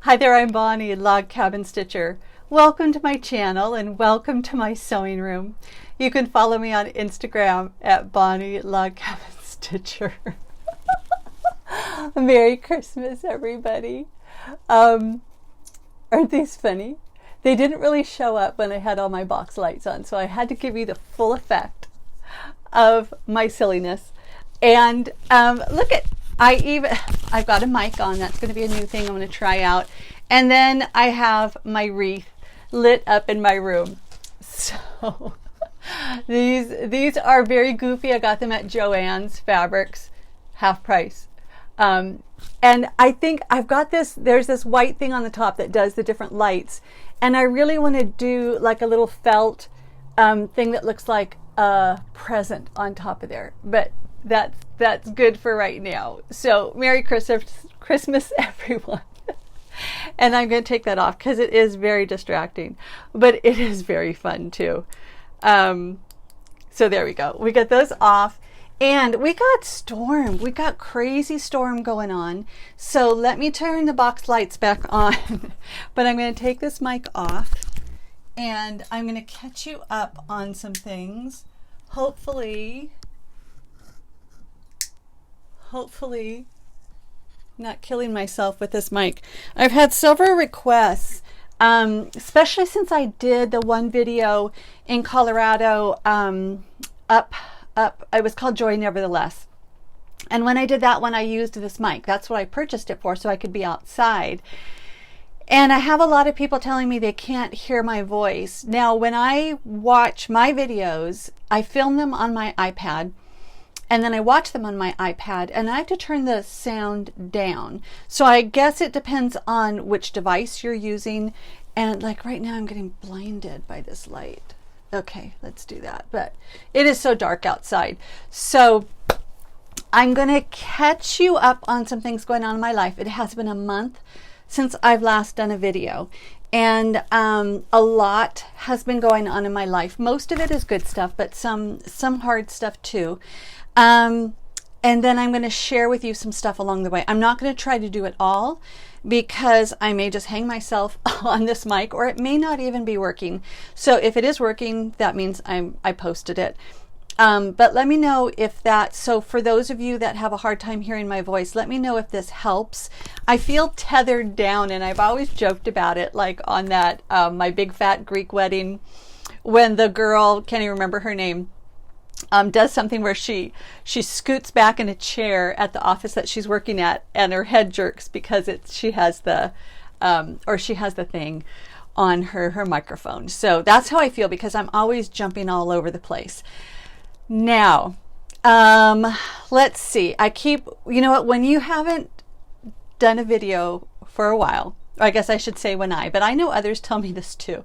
Hi there, I'm Bonnie, Log Cabin Stitcher. Welcome to my channel and welcome to my sewing room. You can follow me on Instagram at Bonnie Log Cabin Stitcher. Merry Christmas, everybody. Aren't these funny? They didn't really show up when I had all my box lights on, so I had to give you the full effect of my silliness. And look at, I've got a mic on. That's going to be a new thing I'm going to try out. And then I have my wreath lit up in my room. So these are very goofy. I got them at Joann's Fabrics, half price. And I think I've got this, there's this white thing on the top that does the different lights. And I really want to do like a little felt thing that looks like a present on top of there. But that's good for right now. So Merry Christmas, everyone. And I'm going to take that off because it is very distracting, but it is very fun too. So there we go. We got those off. And we got storm. We got crazy storm going on. So let me turn the box lights back on. But I'm going to take this mic off and I'm going to catch you up on some things. Hopefully not killing myself with this mic. I've had several requests, especially since I did the one video in Colorado, it was called Joy Nevertheless. And when I did that one, I used this mic. That's what I purchased it for, so I could be outside. And I have a lot of people telling me they can't hear my voice. Now, when I watch my videos, I film them on my iPad, and then I watch them on my iPad, and I have to turn the sound down. So I guess it depends on which device you're using. And like right now, I'm getting blinded by this light. Okay, let's do that. But it is so dark outside. So I'm going to catch you up on some things going on in my life. It has been a month since I've last done a video. And a lot has been going on in my life. Most of it is good stuff, but some hard stuff too. And then I'm going to share with you some stuff along the way. I'm not going to try to do it all because I may just hang myself on this mic, or it may not even be working. So if it is working, that means I posted it. But let me know if that, so for those of you that have a hard time hearing my voice, let me know if this helps. I feel tethered down, and I've always joked about it, like on that, my big fat Greek wedding, when the girl, can't even remember her name, does something where she scoots back in a chair at the office that she's working at, and her head jerks because she has the thing on her microphone. So that's how I feel, because I'm always jumping all over the place. Now, let's see. You know what? When you haven't done a video for a while, I guess I should say but I know others tell me this too.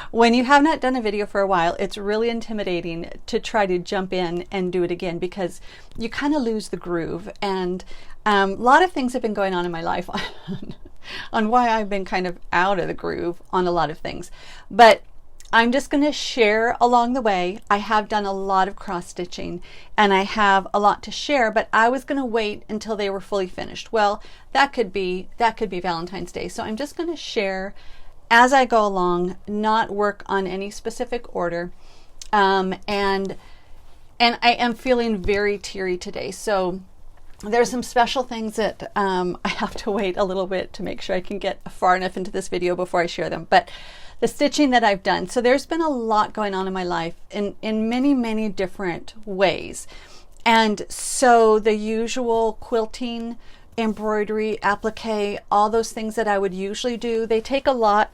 When you have not done a video for a while, it's really intimidating to try to jump in and do it again, because you kind of lose the groove. And a lot of things have been going on in my life on why I've been kind of out of the groove on a lot of things. But I'm just going to share along the way. I have done a lot of cross stitching and I have a lot to share, but I was going to wait until they were fully finished. Well, that could be Valentine's Day. So I'm just going to share as I go along, not work on any specific order. And I am feeling very teary today. So there's some special things that I have to wait a little bit to make sure I can get far enough into this video before I share them. But the stitching that I've done. So there's been a lot going on in my life in many, many different ways. And so the usual quilting, embroidery, applique, all those things that I would usually do, they take a lot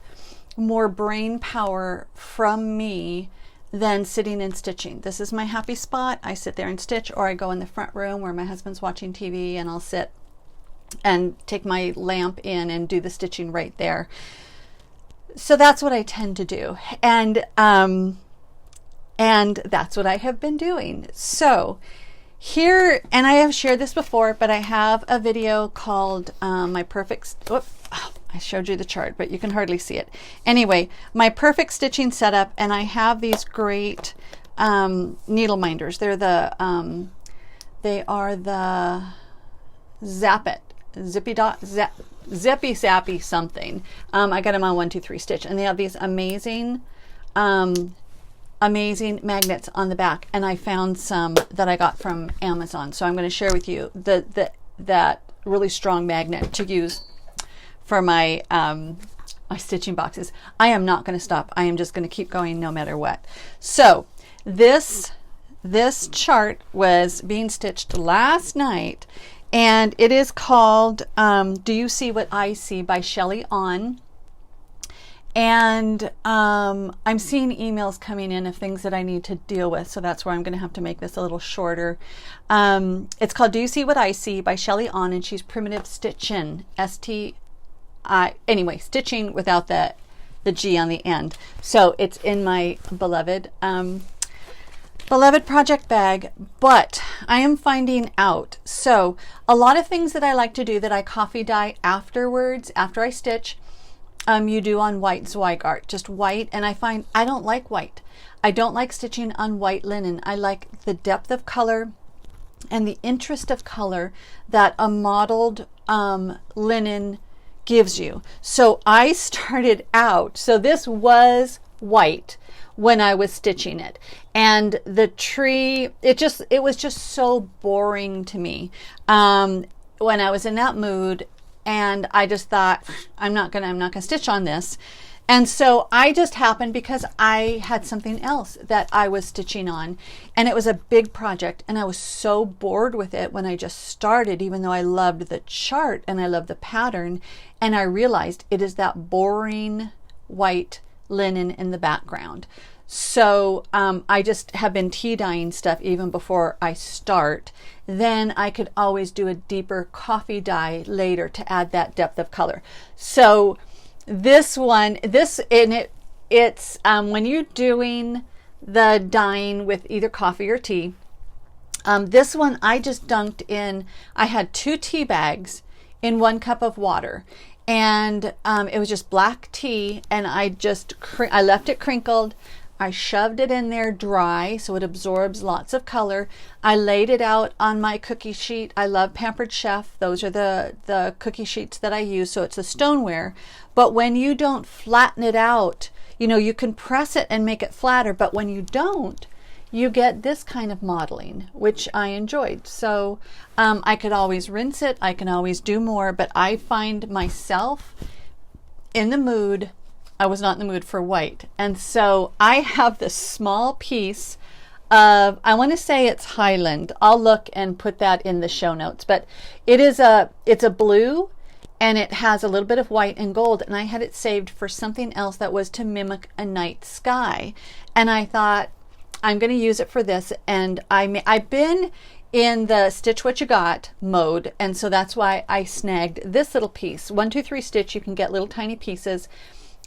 more brain power from me than sitting and stitching. This is my happy spot. I sit there and stitch, or I go in the front room where my husband's watching TV and I'll sit and take my lamp in and do the stitching right there. So that's what I tend to do. And that's what I have been doing. So here, and I have shared this before, but I have a video called my perfect, I showed you the chart, but you can hardly see it. Anyway, my perfect stitching setup, and I have these great needle minders. They are the Zap It Zippy Sappy something. I got them on 1 2 3 Stitch, and they have these amazing amazing magnets on the back, and I found some that I got from Amazon, so I'm going to share with you that really strong magnet to use for my my stitching boxes. I am not going to stop. I am just going to keep going no matter what. So this chart was being stitched last night, and it is called Do You See What I See by Shelley On. And I'm seeing emails coming in of things that I need to deal with, so that's where I'm going to have to make this a little shorter. It's called Do You See What I See by Shelley On, and she's primitive stitching, anyway, stitching without the G on the end. So it's in my beloved project bag, but I am finding out. So a lot of things that I like to do that I coffee dye afterwards, after I stitch, you do on white Zweigart, just white. And I find I don't like white. I don't like stitching on white linen. I like the depth of color and the interest of color that a mottled linen gives you. So I started out, so this was white when I was stitching it, and the tree, it was just so boring to me when I was in that mood. And I just thought, I'm not gonna stitch on this. And so I just happened, because I had something else that I was stitching on, and it was a big project, and I was so bored with it when I just started, even though I loved the chart and I loved the pattern. And I realized it is that boring white linen in the background. So I just have been tea dyeing stuff even before I start. Then I could always do a deeper coffee dye later to add that depth of color. So this one, it's when you're doing the dyeing with either coffee or tea, this one I just dunked in. I had 2 tea bags in 1 cup of water, and it was just black tea, and I left it crinkled. I shoved it in there dry so it absorbs lots of color. I laid it out on my cookie sheet. I love Pampered Chef. Those are the cookie sheets that I use, so it's a stoneware. But when you don't flatten it out, you can press it and make it flatter, but when you don't, you get this kind of modeling, which I enjoyed. So I could always rinse it. I can always do more, but I find myself in the mood. I was not in the mood for white. And so I have this small piece of, I want to say it's Highland. I'll look and put that in the show notes, but it's a blue, and it has a little bit of white and gold, and I had it saved for something else that was to mimic a night sky. And I thought, I'm going to use it for this. And I've been in the stitch what you got mode, and so that's why I snagged this little piece. 1 2 3 Stitch, you can get little tiny pieces,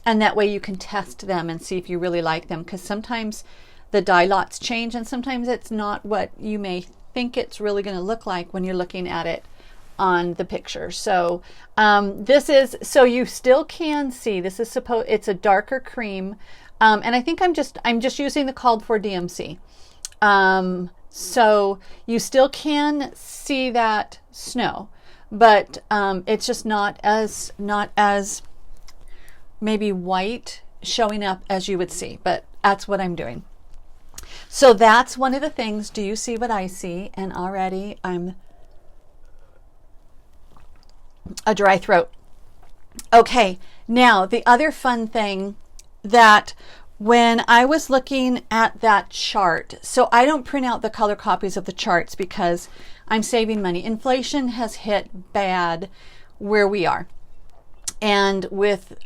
and that way you can test them and see if you really like them, because sometimes the dye lots change, and sometimes it's not what you may think it's really going to look like when you're looking at it on the picture. So so you still can see, it's a darker cream, and I think I'm just using the called for DMC. So you still can see that snow, but it's just not as maybe white showing up as you would see, but that's what I'm doing. So that's one of the things. Do you see what I see? And already I'm a dry throat. Okay, now the other fun thing that when I was looking at that chart, so I don't print out the color copies of the charts because I'm saving money. Inflation has hit bad where we are. And with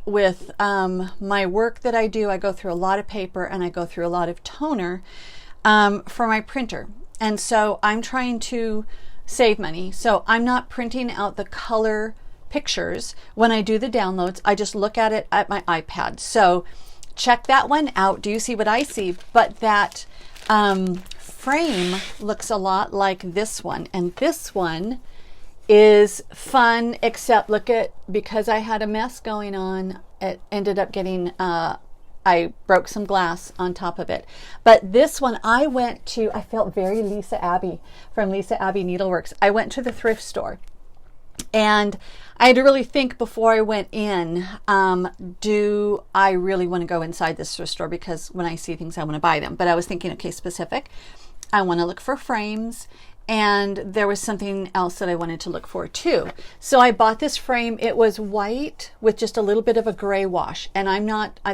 my work that I do, I go through a lot of paper and I go through a lot of toner for my printer. And so I'm trying to save money. So I'm not printing out the color pictures when I do the downloads. I just look at it at my iPad. So check that one out. Do you see what I see? But that frame looks a lot like this one. And this one is fun, except because I had a mess going on, it ended up getting, I broke some glass on top of it. But this one I felt very Lisa Abbey from Lisa Abbey Needleworks. I went to the thrift store And I had to really think before I went in, do I really want to go inside this thrift store? Because when I see things, I want to buy them. But I was thinking, okay, specific. I want to look for frames. And there was something else that I wanted to look for too. So I bought this frame. It was white with just a little bit of a gray wash. And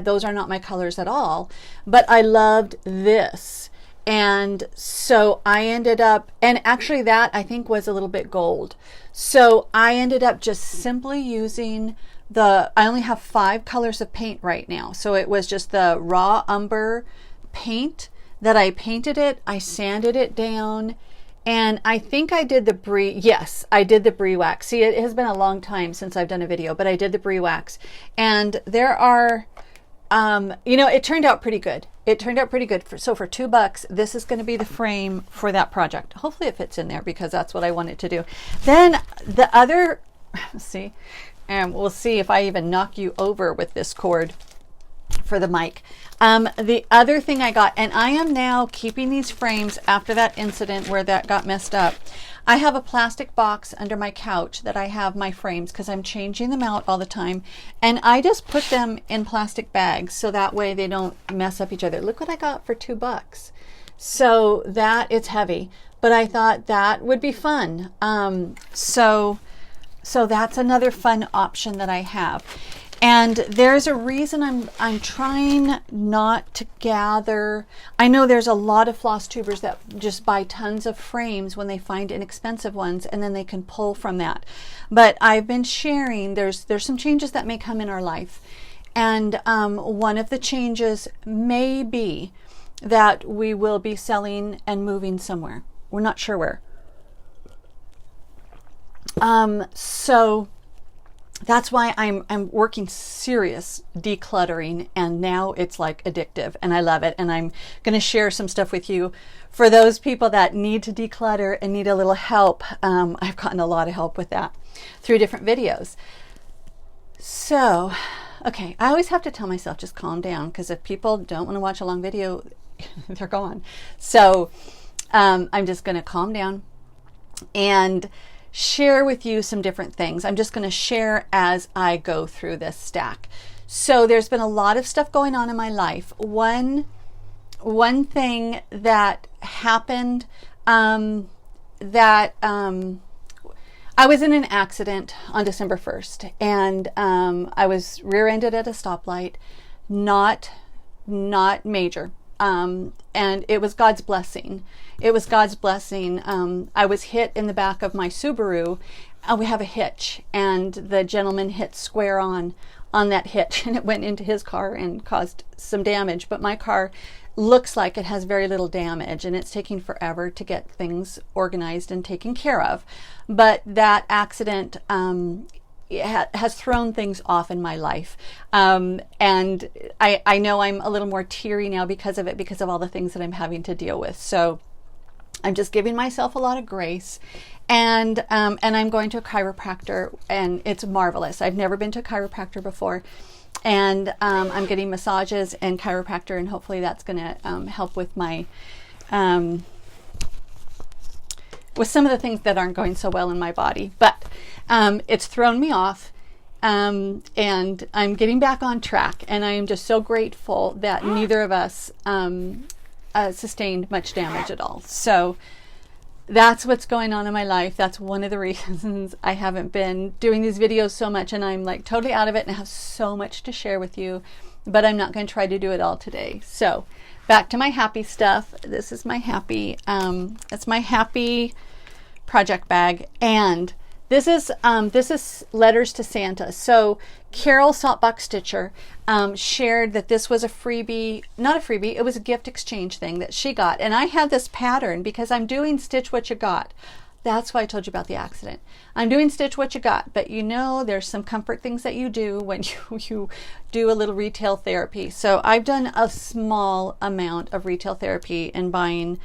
those are not my colors at all. But I loved this. And so I ended up, and actually that I think was a little bit gold. So I ended up just simply using I only have 5 colors of paint right now. So it was just the raw umber paint that I painted it. I sanded it down. And I think I did the brie. Yes, I did the brie wax. See, it has been a long time since I've done a video, but I did the brie wax. And there are, it turned out pretty good. It turned out pretty good. So for $2, this is going to be the frame for that project. Hopefully it fits in there because that's what I wanted to do. Then the other, see, and we'll see if I even knock you over with this cord for the mic. The other thing I got, and I am now keeping these frames after that incident where that got messed up. I have a plastic box under my couch that I have my frames because I'm changing them out all the time. And I just put them in plastic bags so that way they don't mess up each other. Look what I got for $2. So that, it's heavy, but I thought that would be fun. So that's another fun option that I have. And there's a reason I'm trying not to gather. I know there's a lot of floss tubers that just buy tons of frames when they find inexpensive ones, and then they can pull from that. But I've been sharing, there's some changes that may come in our life. And one of the changes may be that we will be selling and moving somewhere. We're not sure where. So that's why I'm working serious decluttering, and now it's like addictive and I love it. And I'm going to share some stuff with you for those people that need to declutter and need a little help. I've gotten a lot of help with that through different videos. So, okay, I always have to tell myself just calm down, because if people don't want to watch a long video, they're gone. So I'm just going to calm down and share with you some different things. I'm just going to share as I go through this stack. So there's been a lot of stuff going on in my life. One thing that happened, I was in an accident on December 1st, and I was rear-ended at a stoplight, not major. And it was God's blessing. It was God's blessing. I was hit in the back of my Subaru. We have a hitch, and the gentleman hit square on that hitch, and it went into his car and caused some damage. But my car looks like it has very little damage, and it's taking forever to get things organized and taken care of. But that accident has thrown things off in my life. And I know I'm a little more teary now because of it, because of all the things that I'm having to deal with. So I'm just giving myself a lot of grace. And I'm going to a chiropractor, and it's marvelous. I've never been to a chiropractor before. And I'm getting massages and chiropractor, and hopefully that's going to help with my with some of the things that aren't going so well in my body. But it's thrown me off, and I'm getting back on track, and I am just so grateful that neither of us sustained much damage at all. So that's what's going on in my life. That's one of the reasons I haven't been doing these videos so much, and I'm like totally out of it, and I have so much to share with you, but I'm not going to try to do it all today. So back to my happy stuff. This is my happy, that's my happy project bag. And this is letters to Santa. So Carol Saltbox Stitcher shared that this was a freebie, not a freebie, it was a gift exchange thing that she got. And I have this pattern because I'm doing Stitch What You Got. That's why I told you about the accident. I'm doing Stitch What You Got, but you know there's some comfort things that you do when you do a little retail therapy. So I've done a small amount of retail therapy and buying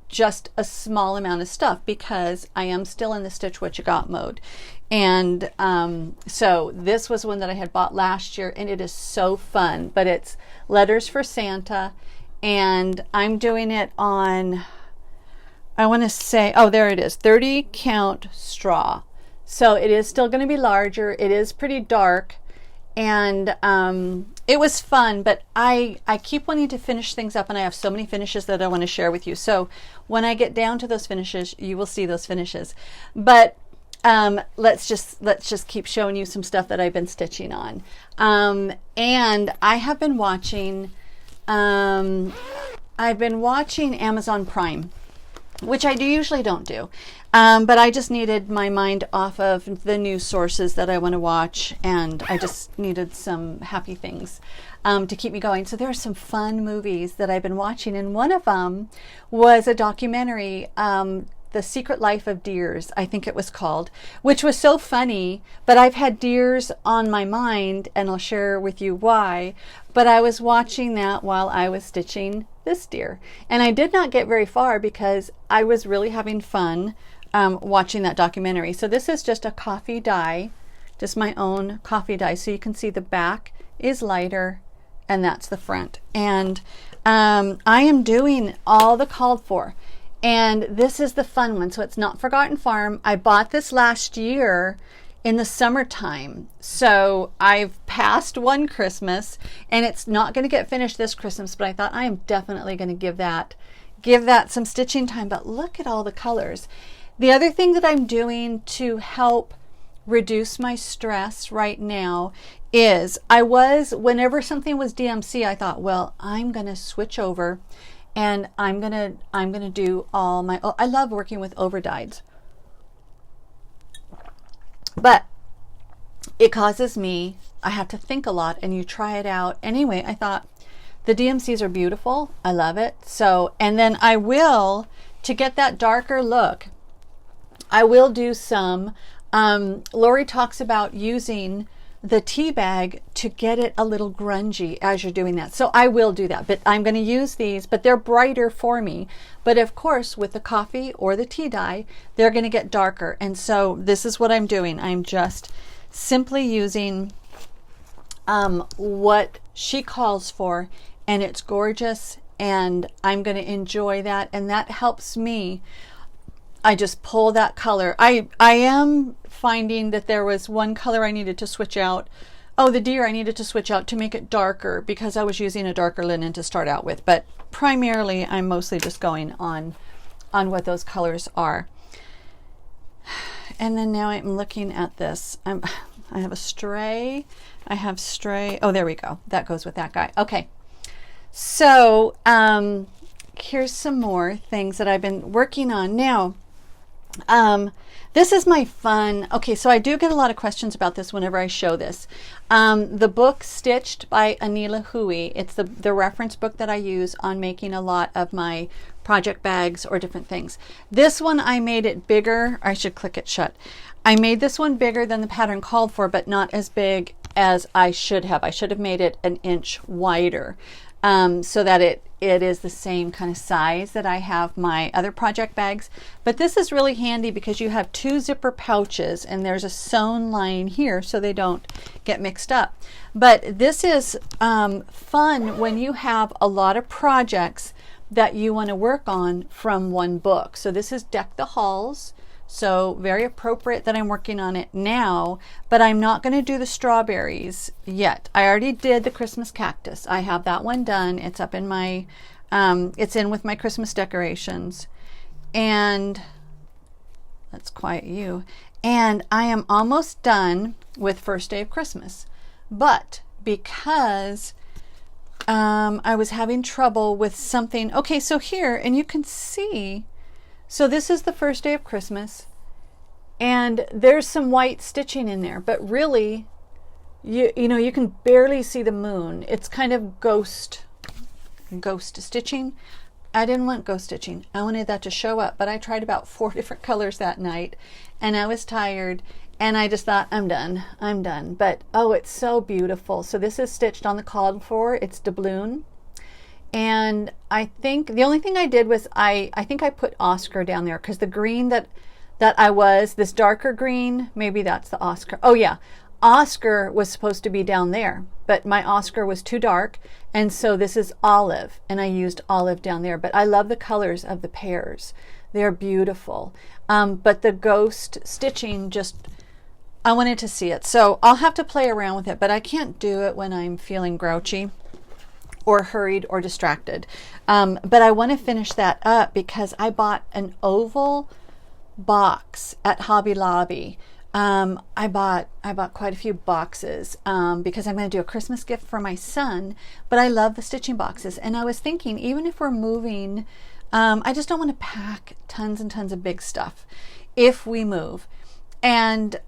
just a small amount of stuff because I am still in the Stitch What You Got mode. And so this was one that I had bought last year, and it is so fun. But it's letters for Santa, and I'm doing it on, I want to say, oh, there it is, 30 count straw. So it is still going to be larger. It is pretty dark, and it was fun, but I keep wanting to finish things up, and I have so many finishes that I want to share with you. So when I get down to those finishes, you will see those finishes. But let's just keep showing you some stuff that I've been stitching on. And I have been watching Amazon Prime, which I usually don't do. But I just needed my mind off of the news sources that I want to watch, and I just needed some happy things to keep me going. So there are some fun movies that I've been watching, and one of them was a documentary, The Secret Life of Deers, I think it was called, which was so funny. But I've had deers on my mind, and I'll share with you why. But I was watching that while I was stitching this deer, and I did not get very far because I was really having fun watching that documentary. So this is just a coffee dye, just my own coffee dye. So you can see the back is lighter, and that's the front. And I am doing all the called for. And this is the fun one. So it's not Forgotten Farm. I bought this last year in the summertime. So I've passed one Christmas, and it's not going to get finished this Christmas, but I thought I am definitely going to give that some stitching time. But look at all the colors. The other thing that I'm doing to help reduce my stress right now is whenever something was DMC, I thought, well, I'm going to switch over, and I'm going to do all my, I love working with overdyes, but it causes me, I have to think a lot, and you try it out. Anyway, I thought the DMCs are beautiful. I love it. So, and then I will, to get that darker look, I will do some, Lori talks about using the tea bag to get it a little grungy as you're doing that. So I will do that, but I'm going to use these, but they're brighter for me. But of course, with the coffee or the tea dye, they're going to get darker. And so this is what I'm doing. I'm just simply using what she calls for, and it's gorgeous, and I'm going to enjoy that, and that helps me. I just pull that color. I am finding that there was one color I needed to switch out. Oh, the deer I needed to switch out to make it darker because I was using a darker linen to start out with. But primarily, I'm mostly just going on what those colors are. And then now I'm looking at this. I have a stray. I have stray. Oh, there we go. That goes with that guy. Okay. So here's some more things that I've been working on now. This is my fun. Okay, so I do get a lot of questions about this whenever I show this. The book Stitched by Anila Hui. It's the reference book that I use on making a lot of my project bags or different things. This one I made it bigger. I should click it shut. I made this one bigger than the pattern called for, but not as big as I should have. I should have made it an inch wider. So that it is the same kind of size that I have my other project bags. But this is really handy because you have two zipper pouches, and there's a sewn line here so they don't get mixed up. But this is fun when you have a lot of projects that you want to work on from one book. So this is Deck the Halls. So very appropriate that I'm working on it now, but I'm not going to do the strawberries yet. I already did the Christmas cactus. I have that one done. It's up in my, it's in with my Christmas decorations. And let's quiet you. And I am almost done with First Day of Christmas. But because I was having trouble with something. Okay, so here, and you can see, so this is the First Day of Christmas, and there's some white stitching in there, but really, you know, you can barely see the moon. It's kind of ghost stitching. I didn't want ghost stitching. I wanted that to show up, but I tried about 4 different colors that night, and I was tired, and I just thought, I'm done. But, oh, it's so beautiful. So this is stitched on the called for. It's doubloon. And I think the only thing I did was I think I put Oscar down there because the green that I was, this darker green, maybe that's the Oscar. Oh yeah, Oscar was supposed to be down there, but my Oscar was too dark, and so this is olive, and I used olive down there. But I love the colors of the pears. They're beautiful. But the ghost stitching just I wanted to see it. So I'll have to play around with it, but I can't do it when I'm feeling grouchy or hurried or distracted. But I want to finish that up because I bought an oval box at Hobby Lobby. I bought quite a few boxes because I'm going to do a Christmas gift for my son, but I love the stitching boxes. And I was thinking, even if we're moving, I just don't want to pack tons and tons of big stuff if we move. And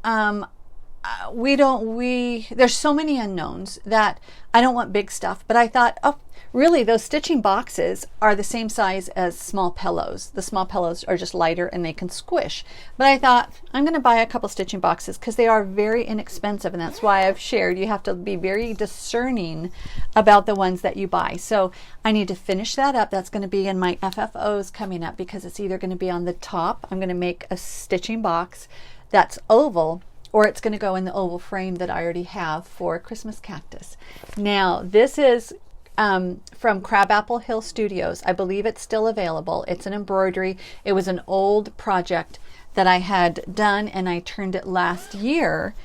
there's so many unknowns that I don't want big stuff. But I thought, oh, really, those stitching boxes are the same size as small pillows. The small pillows are just lighter and they can squish. But I thought, I'm going to buy a couple stitching boxes because they are very inexpensive. And that's why I've shared, you have to be very discerning about the ones that you buy. So I need to finish that up. That's going to be in my FFOs coming up because it's either going to be on the top. I'm going to make a stitching box that's oval, or it's going to go in the oval frame that I already have for a Christmas cactus. Now, this is from Crabapple Hill Studios. I believe it's still available. It's an embroidery. It was an old project that I had done, and I turned it last year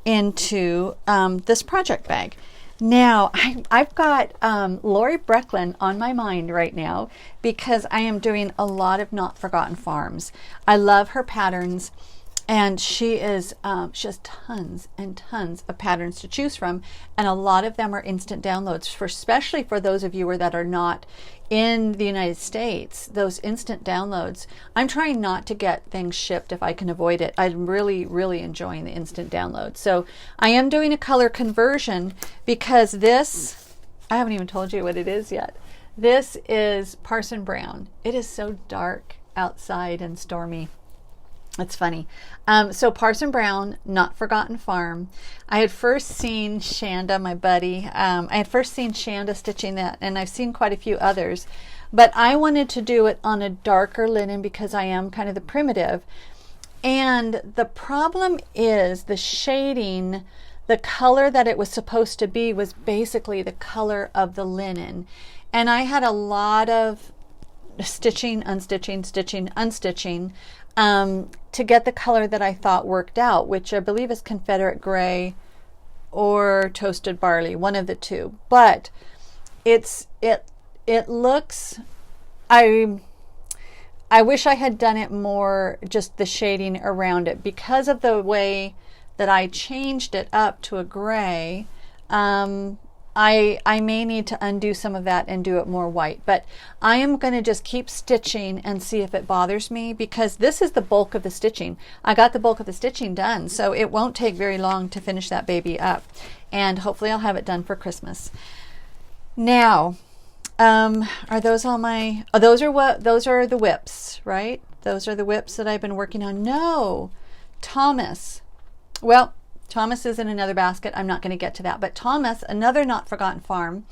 into this project bag. Now, I've got Lori Brecklin on my mind right now because I am doing a lot of Not Forgotten Farms. I love her patterns. And she has tons and tons of patterns to choose from, and a lot of them are instant downloads, especially for those of you that are not in the United States. Those instant downloads, I'm trying not to get things shipped if I can avoid it. I'm really, really enjoying the instant downloads. So I am doing a color conversion because this, I haven't even told you what it is yet. This is Parson Brown. It is so dark outside and stormy. It's funny. So Parson Brown, Not Forgotten Farm. I had first seen Shanda, my buddy. I had first seen Shanda stitching that, and I've seen quite a few others. But I wanted to do it on a darker linen because I am kind of the primitive. And the problem is the shading, the color that it was supposed to be was basically the color of the linen. And I had a lot of stitching, unstitching, stitching, unstitching, to get the color that I thought worked out, which I believe is Confederate Gray or Toasted Barley, one of the two. But it looks, I wish I had done it more, just the shading around it, because of the way that I changed it up to a gray. I may need to undo some of that and do it more white, but I am going to just keep stitching and see if it bothers me, because this is the bulk of the stitching. I got the bulk of the stitching done, so it won't take very long to finish that baby up, and hopefully I'll have it done for Christmas. Now, are those all my, oh, those are the whips, right? Those are the whips that I've been working on. No, Thomas. Well, Thomas is in another basket. I'm not going to get to that. But Thomas, another Not Forgotten Farm,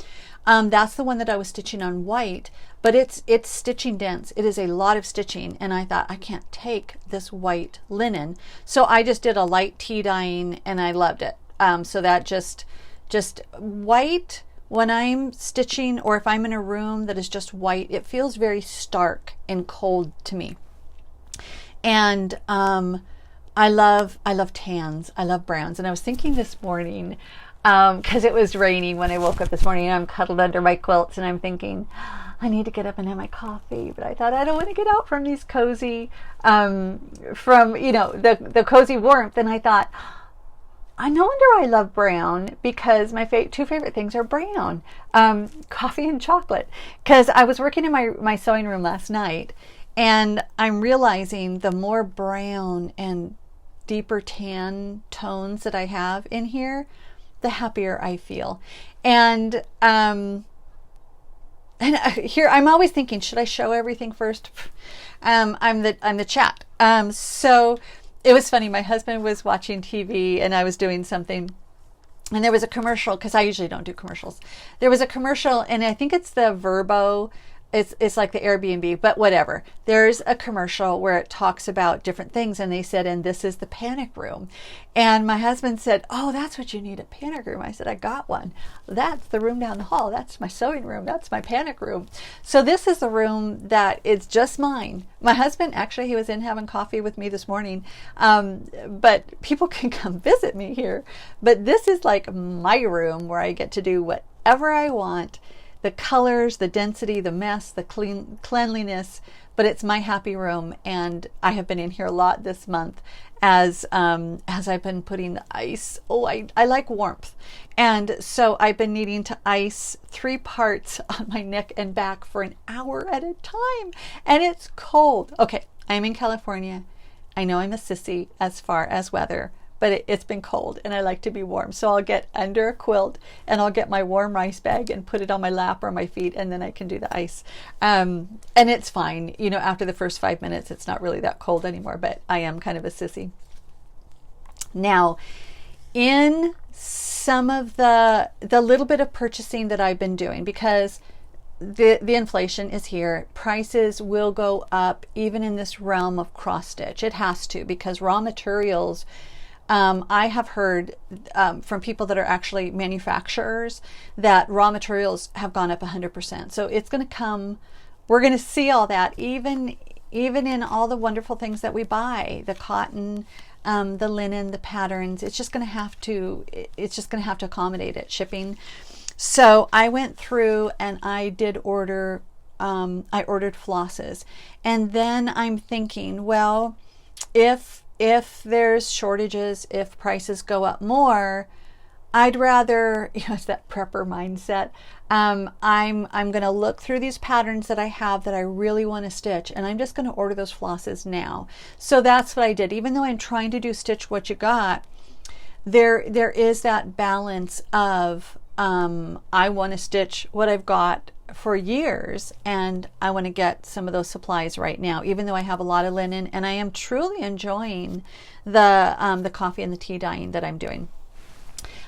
that's the one that I was stitching on white, but it's stitching dense. It is a lot of stitching, and I thought, I can't take this white linen. So I just did a light tea dyeing, and I loved it. So that just white, when I'm stitching, or if I'm in a room that is just white, it feels very stark and cold to me. And I love tans. I love browns. And I was thinking this morning, because it was raining when I woke up this morning, and I'm cuddled under my quilts, and I'm thinking, I need to get up and have my coffee. But I thought, I don't want to get out from these cozy, the cozy warmth. And I thought, I no wonder I love brown, because my two favorite things are brown, coffee and chocolate. Because I was working in my sewing room last night, and I'm realizing the more brown and deeper tan tones that I have in here, the happier I feel. And here I'm always thinking, should I show everything first? I'm the chat. So it was funny. My husband was watching TV, and I was doing something, and there was a commercial, because I usually don't do commercials. There was a commercial, and I think it's the Verbo it's like the Airbnb, but whatever. There's a commercial where it talks about different things, and they said, and this is the panic room. And my husband said, oh, that's what you need, a panic room. I said, I got one. That's the room down the hall. That's my sewing room. That's my panic room. So this is the room that is just mine. My husband, actually, he was in having coffee with me this morning, but people can come visit me here. But this is like my room where I get to do whatever I want. The colors, the density, the mess, the cleanliness, but it's my happy room, and I have been in here a lot this month as I've been putting the ice. Oh, I like warmth, and so I've been needing to ice 3 parts on my neck and back for an hour at a time, and it's cold. Okay, I'm in California. I know I'm a sissy as far as weather, but it's been cold and I like to be warm. So I'll get under a quilt and I'll get my warm rice bag and put it on my lap or my feet, and then I can do the ice. And it's fine. You know, after the first 5 minutes, it's not really that cold anymore, but I am kind of a sissy. Now, in some of the little bit of purchasing that I've been doing, because the inflation is here, prices will go up even in this realm of cross stitch. It has to, because raw materials, I have heard from people that are actually manufacturers that raw materials have gone up 100%. So it's going to come, we're going to see all that, even in all the wonderful things that we buy, the cotton, the linen, the patterns. It's just going to have to accommodate it, shipping. So I went through and I did order, I ordered flosses, and then I'm thinking, well, if there's shortages, if prices go up more, I'd rather, it's that prepper mindset. I'm going to look through these patterns that I have that I really want to stitch, and I'm just going to order those flosses now. So that's what I did. Even though I'm trying to do stitch what you got, there is that balance of I want to stitch what I've got for years, and I want to get some of those supplies right now, even though I have a lot of linen, and I am truly enjoying the coffee and the tea dyeing that I'm doing.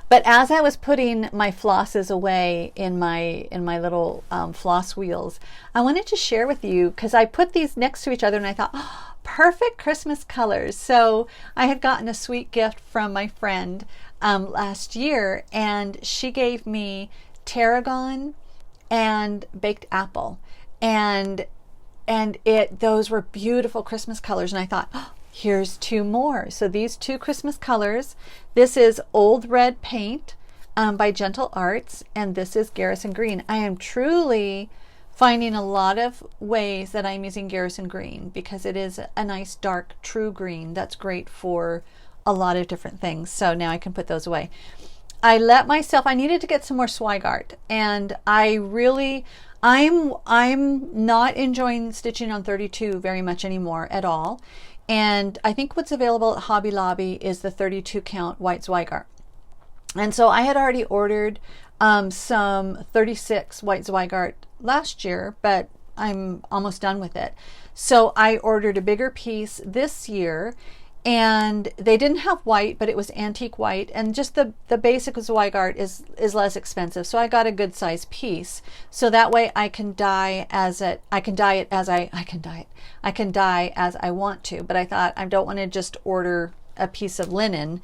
But as I was putting my flosses away in my little floss wheels, I wanted to share with you, because I put these next to each other and I thought, oh, perfect Christmas colors. So I had gotten a sweet gift from my friend last year, and she gave me tarragon and baked apple, and those were beautiful Christmas colors, and I thought, oh, here's 2 more. So these 2 Christmas colors, this is Old Red Paint by Gentle Arts, and this is Garrison Green. I am truly finding a lot of ways that I'm using Garrison Green, because it is a nice dark true green that's great for a lot of different things. So now I can put those away. I needed to get some more Swigart, and I'm not enjoying stitching on 32 very much anymore at all. And I think what's available at Hobby Lobby is the 32 count white Zweigart. And so I had already ordered some 36 white Zweigart last year, but I'm almost done with it. So I ordered a bigger piece this year, and they didn't have white, but it was antique white, and just the basic Zweigart is less expensive. So I got a good size piece, so that way I can dye as I want to. But I thought, I don't want to just order a piece of linen.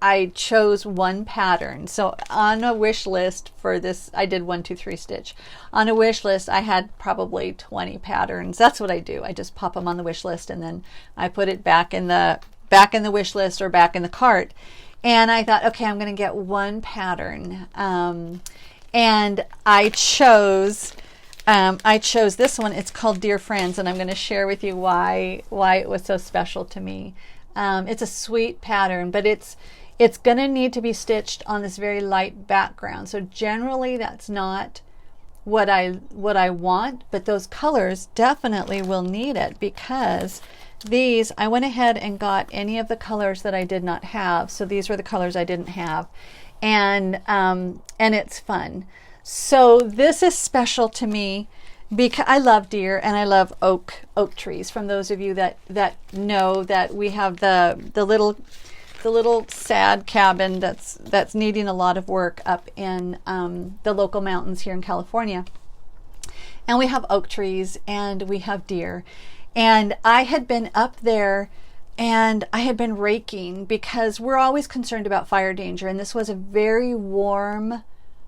I chose one pattern. So on a wish list for this, I did 1, 2, 3 stitch. On a wish list, I had probably 20 patterns. That's what I do. I just pop them on the wish list, and then I put it back in the wish list or back in the cart. And I thought, okay, I'm going to get one pattern. And I chose this one. It's called Dear Friends, and I'm going to share with you why it was so special to me. It's a sweet pattern, but it's going to need to be stitched on this very light background. So generally that's not what I want, but those colors definitely will need it, because these, I went ahead and got any of the colors that I did not have. So these were the colors I didn't have, and it's fun. So this is special to me because I love deer and I love oak trees. From those of you that know that we have the little little sad cabin that's needing a lot of work up in the local mountains here in California. And we have oak trees and we have deer. And I had been up there and I had been raking because we're always concerned about fire danger. And this was a very warm,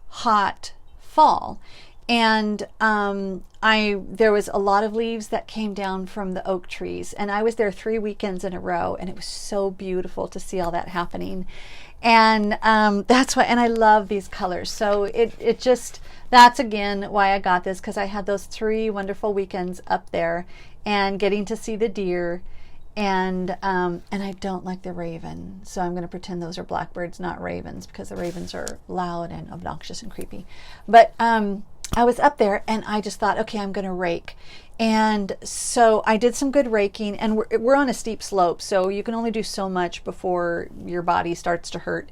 hot fall. And there was a lot of leaves that came down from the oak trees. And I was there 3 weekends in a row. And it was so beautiful to see all that happening. And that's why, and I love these colors. So it just, that's again why I got this, because I had those 3 wonderful weekends up there and getting to see the deer. And I don't like the raven, so I'm going to pretend those are blackbirds, not ravens, because the ravens are loud and obnoxious and creepy. But I was up there and I just thought, okay, I'm going to rake. And so I did some good raking, and we're on a steep slope, so you can only do so much before your body starts to hurt.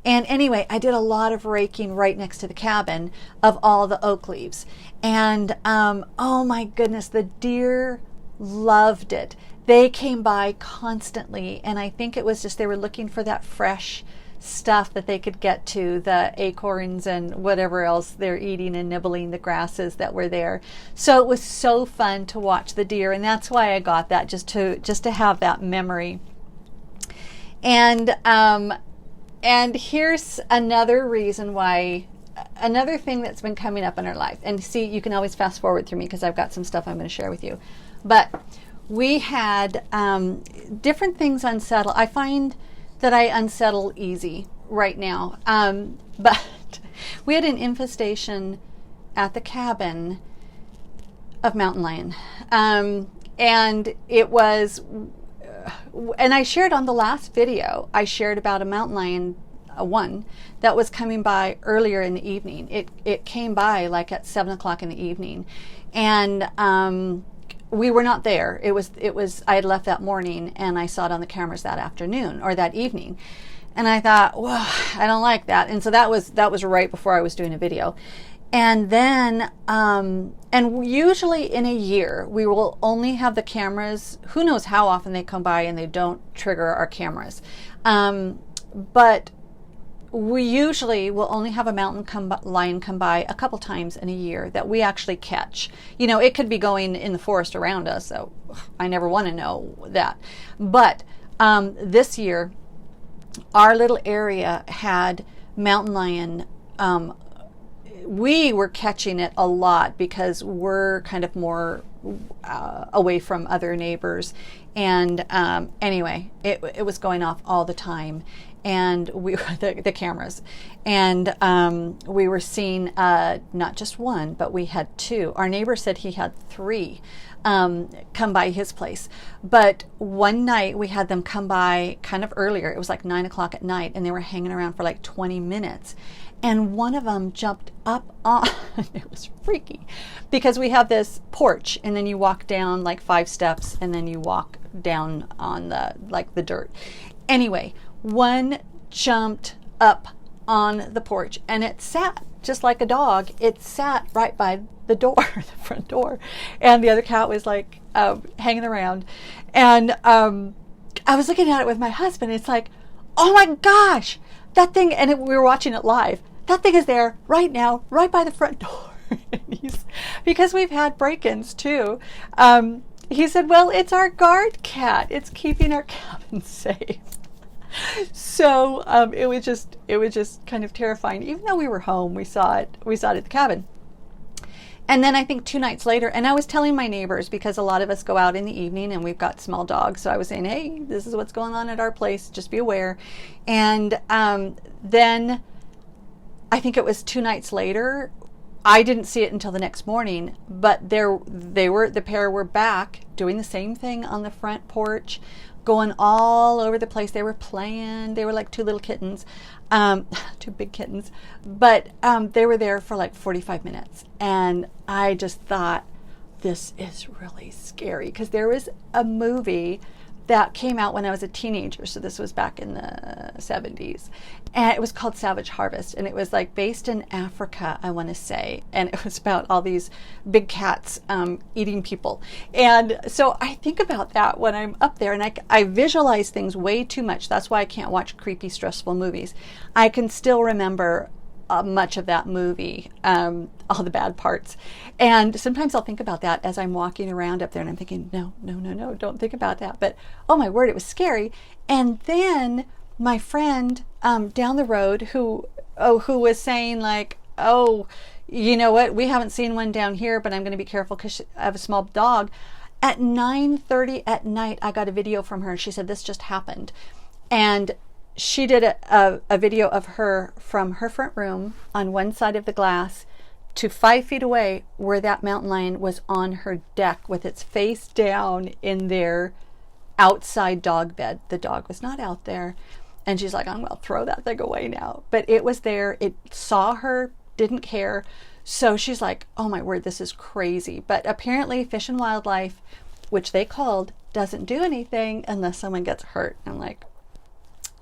And anyway, I did a lot of raking right next to the cabin of all the oak leaves. And oh my goodness, the deer loved it. They came by constantly, and I think it was just they were looking for that fresh stuff that they could get to, the acorns and whatever else they're eating and nibbling the grasses that were there. So it was so fun to watch the deer, and that's why I got that, just to have that memory. And here's another reason why, another thing that's been coming up in our life. And see, you can always fast forward through me because I've got some stuff I'm going to share with you. But we had different things unsettle. I find that I unsettle easy right now. But we had an infestation at the cabin of mountain lion. And it was, and I shared on the last video, I shared about a mountain lion, one that was coming by earlier in the evening. It came by like at 7 o'clock in the evening. And we were not there. It was I had left that morning, and I saw it on the cameras that afternoon or that evening. And I thought, well, I don't like that. And so that was right before I was doing a video. And then, and usually in a year, we will only have the cameras, who knows how often they come by and they don't trigger our cameras. But we usually will only have a mountain lion come by a couple times in a year that we actually catch. You know, it could be going in the forest around us, so I never want to know that. But this year, our little area had mountain lion. We were catching it a lot because we're kind of more away from other neighbors. And anyway, it was going off all the time. And we were the cameras, and we were seeing not just one, but we had 2. Our neighbor said he had 3 come by his place. But one night we had them come by kind of earlier. It was like 9 o'clock at night, and they were hanging around for like 20 minutes. And one of them jumped up on, it was freaky, because we have this porch, and then you walk down like 5 steps, and then you walk down on the dirt. Anyway, one jumped up on the porch, and it sat just like a dog. It sat right by the door, the front door, and the other cat was like hanging around. And I was looking at it with my husband. It's like, oh my gosh, that thing, and we were watching it live. That thing is there right now, right by the front door. Because we've had break-ins too. He said, well, it's our guard cat. It's keeping our cabin safe. So it was just kind of terrifying. Even though we were home, we saw it at the cabin. And then I think 2 nights later, and I was telling my neighbors, because a lot of us go out in the evening and we've got small dogs. So I was saying, hey, this is what's going on at our place. Just be aware. And then I think it was 2 nights later, I didn't see it until the next morning, but the pair were back doing the same thing on the front porch, going all over the place. They were playing. They were like 2 little kittens, 2 big kittens, but they were there for like 45 minutes. And I just thought, this is really scary, because there was a movie that came out when I was a teenager. So this was back in the 70s. And it was called Savage Harvest. And it was like based in Africa, I want to say. And it was about all these big cats eating people. And so I think about that when I'm up there. And I visualize things way too much. That's why I can't watch creepy, stressful movies. I can still remember much of that movie, all the bad parts. And sometimes I'll think about that as I'm walking around up there, and I'm thinking, no, don't think about that. But oh my word, it was scary. And then my friend down the road who was saying like, oh, you know what, we haven't seen one down here, but I'm going to be careful because I have a small dog. At 9:30 at night, I got a video from her. She said, this just happened. And she did a video of her from her front room on one side of the glass to 5 feet away where that mountain lion was on her deck with its face down in their outside dog bed. The dog was not out there. And she's like, I'm going to throw that thing away now. But it was there. It saw her, didn't care. So she's like, oh my word, this is crazy. But apparently Fish and Wildlife, which they called, doesn't do anything unless someone gets hurt. I'm like,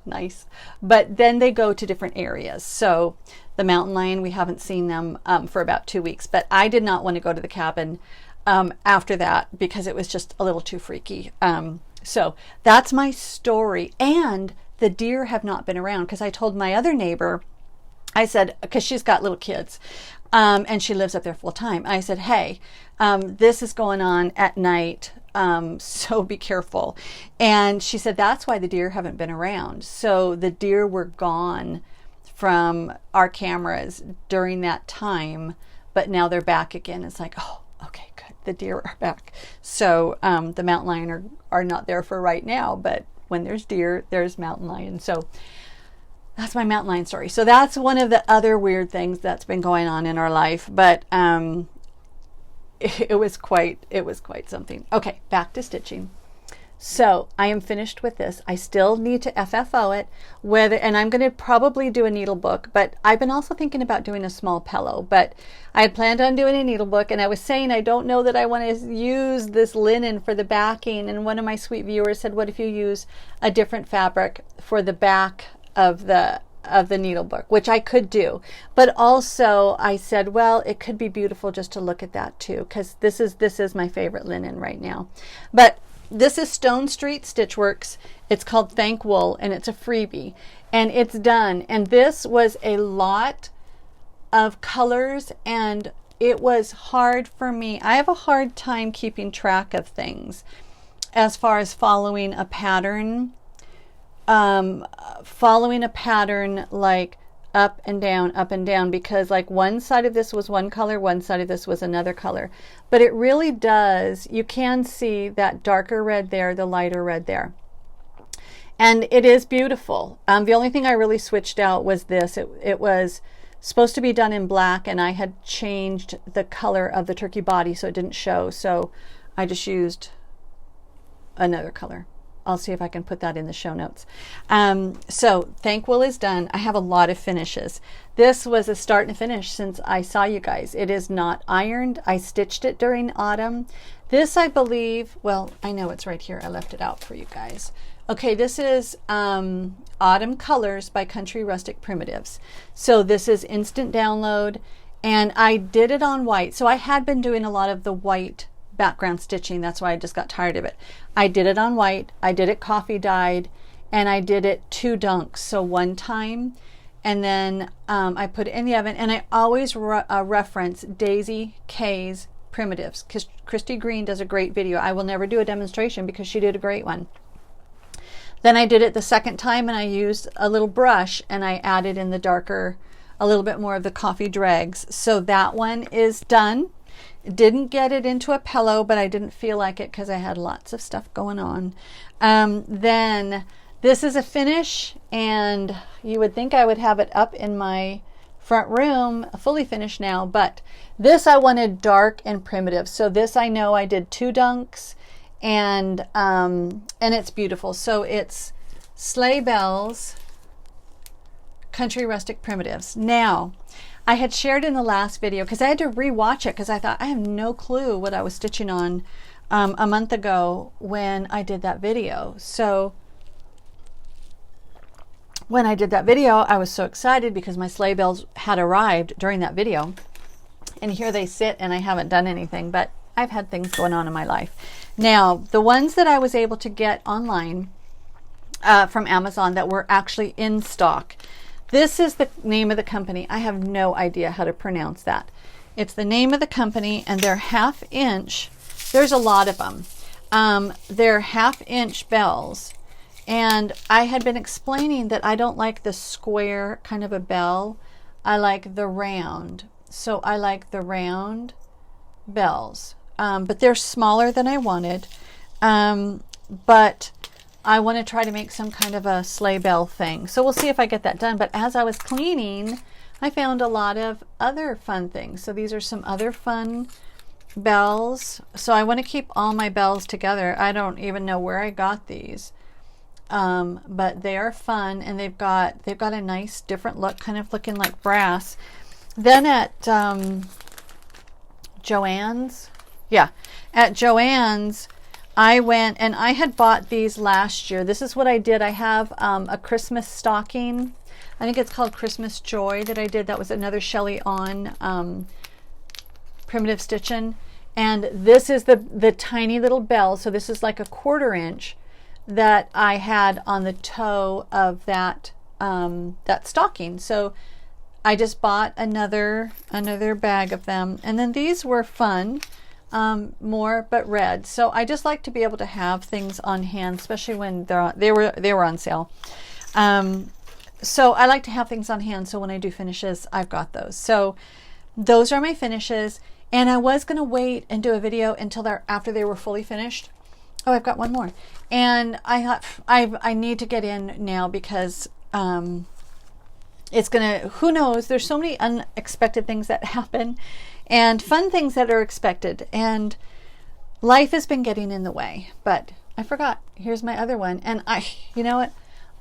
nice. But then they go to different areas. So the mountain lion, we haven't seen them for about 2 weeks. But I did not want to go to the cabin after that because it was just a little too freaky. So that's my story. And the deer have not been around because I told my other neighbor, I said, because she's got little kids and she lives up there full time. I said, hey, this is going on at night. So be careful. And she said, that's why the deer haven't been around. So the deer were gone from our cameras during that time, but now they're back again. It's like, oh, okay, good. The deer are back. So the mountain lion are not there for right now, but when there's deer, there's mountain lion. So that's my mountain lion story. So that's one of the other weird things that's been going on in our life. But it was quite something. Okay, back to stitching. So I am finished with this. I still need to FFO it, and I'm going to probably do a needle book, but I've been also thinking about doing a small pillow. But I had planned on doing a needle book, and I was saying I don't know that I want to use this linen for the backing. And one of my sweet viewers said, what if you use a different fabric for the back of the needle book, which I could do. But also I said, well, it could be beautiful just to look at that too, because this is my favorite linen right now. But this is Stone Street Stitchworks. It's called Thank Wool, and it's a freebie, and it's done. And this was a lot of colors, and it was hard for me. I have a hard time keeping track of things as far as following a pattern. Like up and down, because like one side of this was one color, one side of this was another color. But it really does, you can see that darker red there, the lighter red there. And it is beautiful. The only thing I really switched out was this. It was supposed to be done in black, and I had changed the color of the turkey body so it didn't show. So I just used another color. I'll see if I can put that in the show notes. So Thank Wool is done. I have a lot of finishes. This was a start and a finish since I saw you guys. It is not ironed. I stitched it during autumn. This, I believe, well, I know it's right here. I left it out for you guys. Okay, this is Autumn Colors by Country Rustic Primitives. So this is instant download, and I did it on white. So I had been doing a lot of the white background stitching. That's why I just got tired of it. I did it on white. I did it coffee dyed, and I did it 2 dunks. So one time, and then I put it in the oven, and I always reference Daisy K's Primitives because Christy Green does a great video. I will never do a demonstration because she did a great one. Then I did it the second time, and I used a little brush, and I added in the darker, a little bit more of the coffee dregs. So that one is done. Didn't get it into a pillow, but I didn't feel like it because I had lots of stuff going on. Then this is a finish, and you would think I would have it up in my front room fully finished now, but this I wanted dark and primitive. So this, I know I did 2 dunks, and it's beautiful. So it's Sleigh Bells, Country Rustic Primitives. Now, I had shared in the last video because I had to rewatch it because I thought I have no clue what I was stitching on a month ago when I did that video. So when I did that video, I was so excited because my sleigh bells had arrived during that video. And here they sit, and I haven't done anything, but I've had things going on in my life. Now, the ones that I was able to get online from Amazon that were actually in stock, this is the name of the company. I have no idea how to pronounce that. It's the name of the company, and they're 1/2 inch. There's a lot of them. They're 1/2 inch bells. And I had been explaining that I don't like the square kind of a bell. I like the round. So I like the round bells. But they're smaller than I wanted. But I want to try to make some kind of a sleigh bell thing. So we'll see if I get that done. But as I was cleaning, I found a lot of other fun things. So these are some other fun bells. So I want to keep all my bells together. I don't even know where I got these. But they are fun, and they've got a nice different look, kind of looking like brass. Then at Joann's, at Joann's, I went and I had bought these last year. This is what I did. I have a Christmas stocking. I think it's called Christmas Joy that I did. That was another Shelley on primitive stitching, and this is the tiny little bell. So this is like a 1/4 inch that I had on the toe of that that stocking. So I just bought another bag of them, and then these were fun, more but red. So I just like to be able to have things on hand, especially when they were on sale. So I like to have things on hand, so when I do finishes, I've got those. So those are my finishes, and I was going to wait and do a video until after they were fully finished. Oh, I've got one more. And I thought I need to get in now because it's going to, who knows, there's so many unexpected things that happen and fun things that are expected. And life has been getting in the way. But I forgot. Here's my other one. And you know what?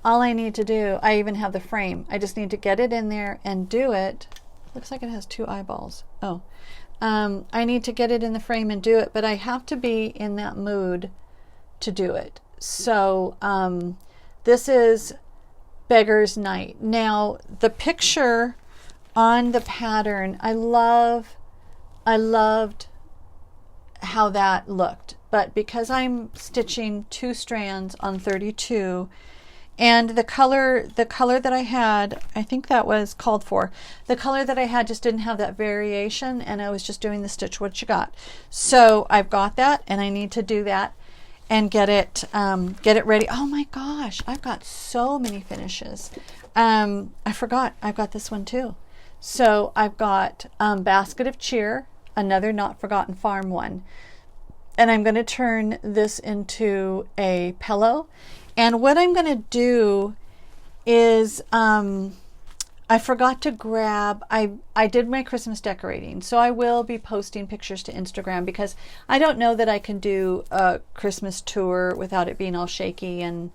All I need to do, I even have the frame. I just need to get it in there and do it. Looks like it has 2 eyeballs. Oh. I need to get it in the frame and do it, but I have to be in that mood to do it. So this is Beggar's Night. Now the picture on the pattern, I loved how that looked, but because I'm stitching 2 strands on 32, and the color that I had, I think that was called for. The color that I had just didn't have that variation, and I was just doing the stitch what you got. So I've got that, and I need to do that and get it ready. Oh my gosh, I've got so many finishes. I forgot I've got this one too. So I've got Basket of Cheer, another Not Forgotten Farm one, and I'm going to turn this into a pillow. And what I'm going to do is I forgot to grab, I did my Christmas decorating, so I will be posting pictures to Instagram because I don't know that I can do a Christmas tour without it being all shaky, and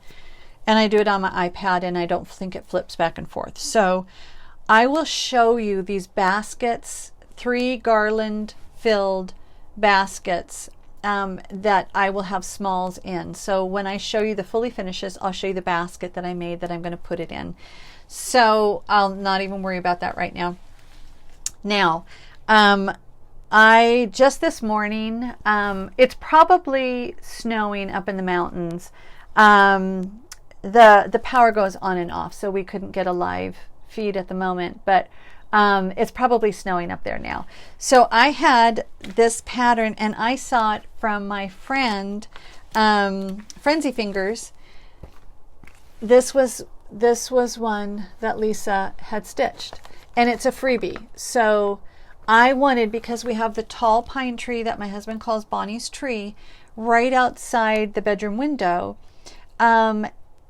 I do it on my iPad, and I don't think it flips back and forth. So I will show you these baskets, 3 garland filled baskets that I will have smalls in. So when I show you the fully finishes, I'll show you the basket that I made that I'm going to put it in. So I'll not even worry about that right now. Now, I just this morning, it's probably snowing up in the mountains. The power goes on and off, so we couldn't get a live feed at the moment, but it's probably snowing up there now. So I had this pattern, and I saw it from my friend, Frenzy Fingers. This was one that Lisa had stitched, and it's a freebie. So I wanted, because we have the tall pine tree that my husband calls Bonnie's tree right outside the bedroom window,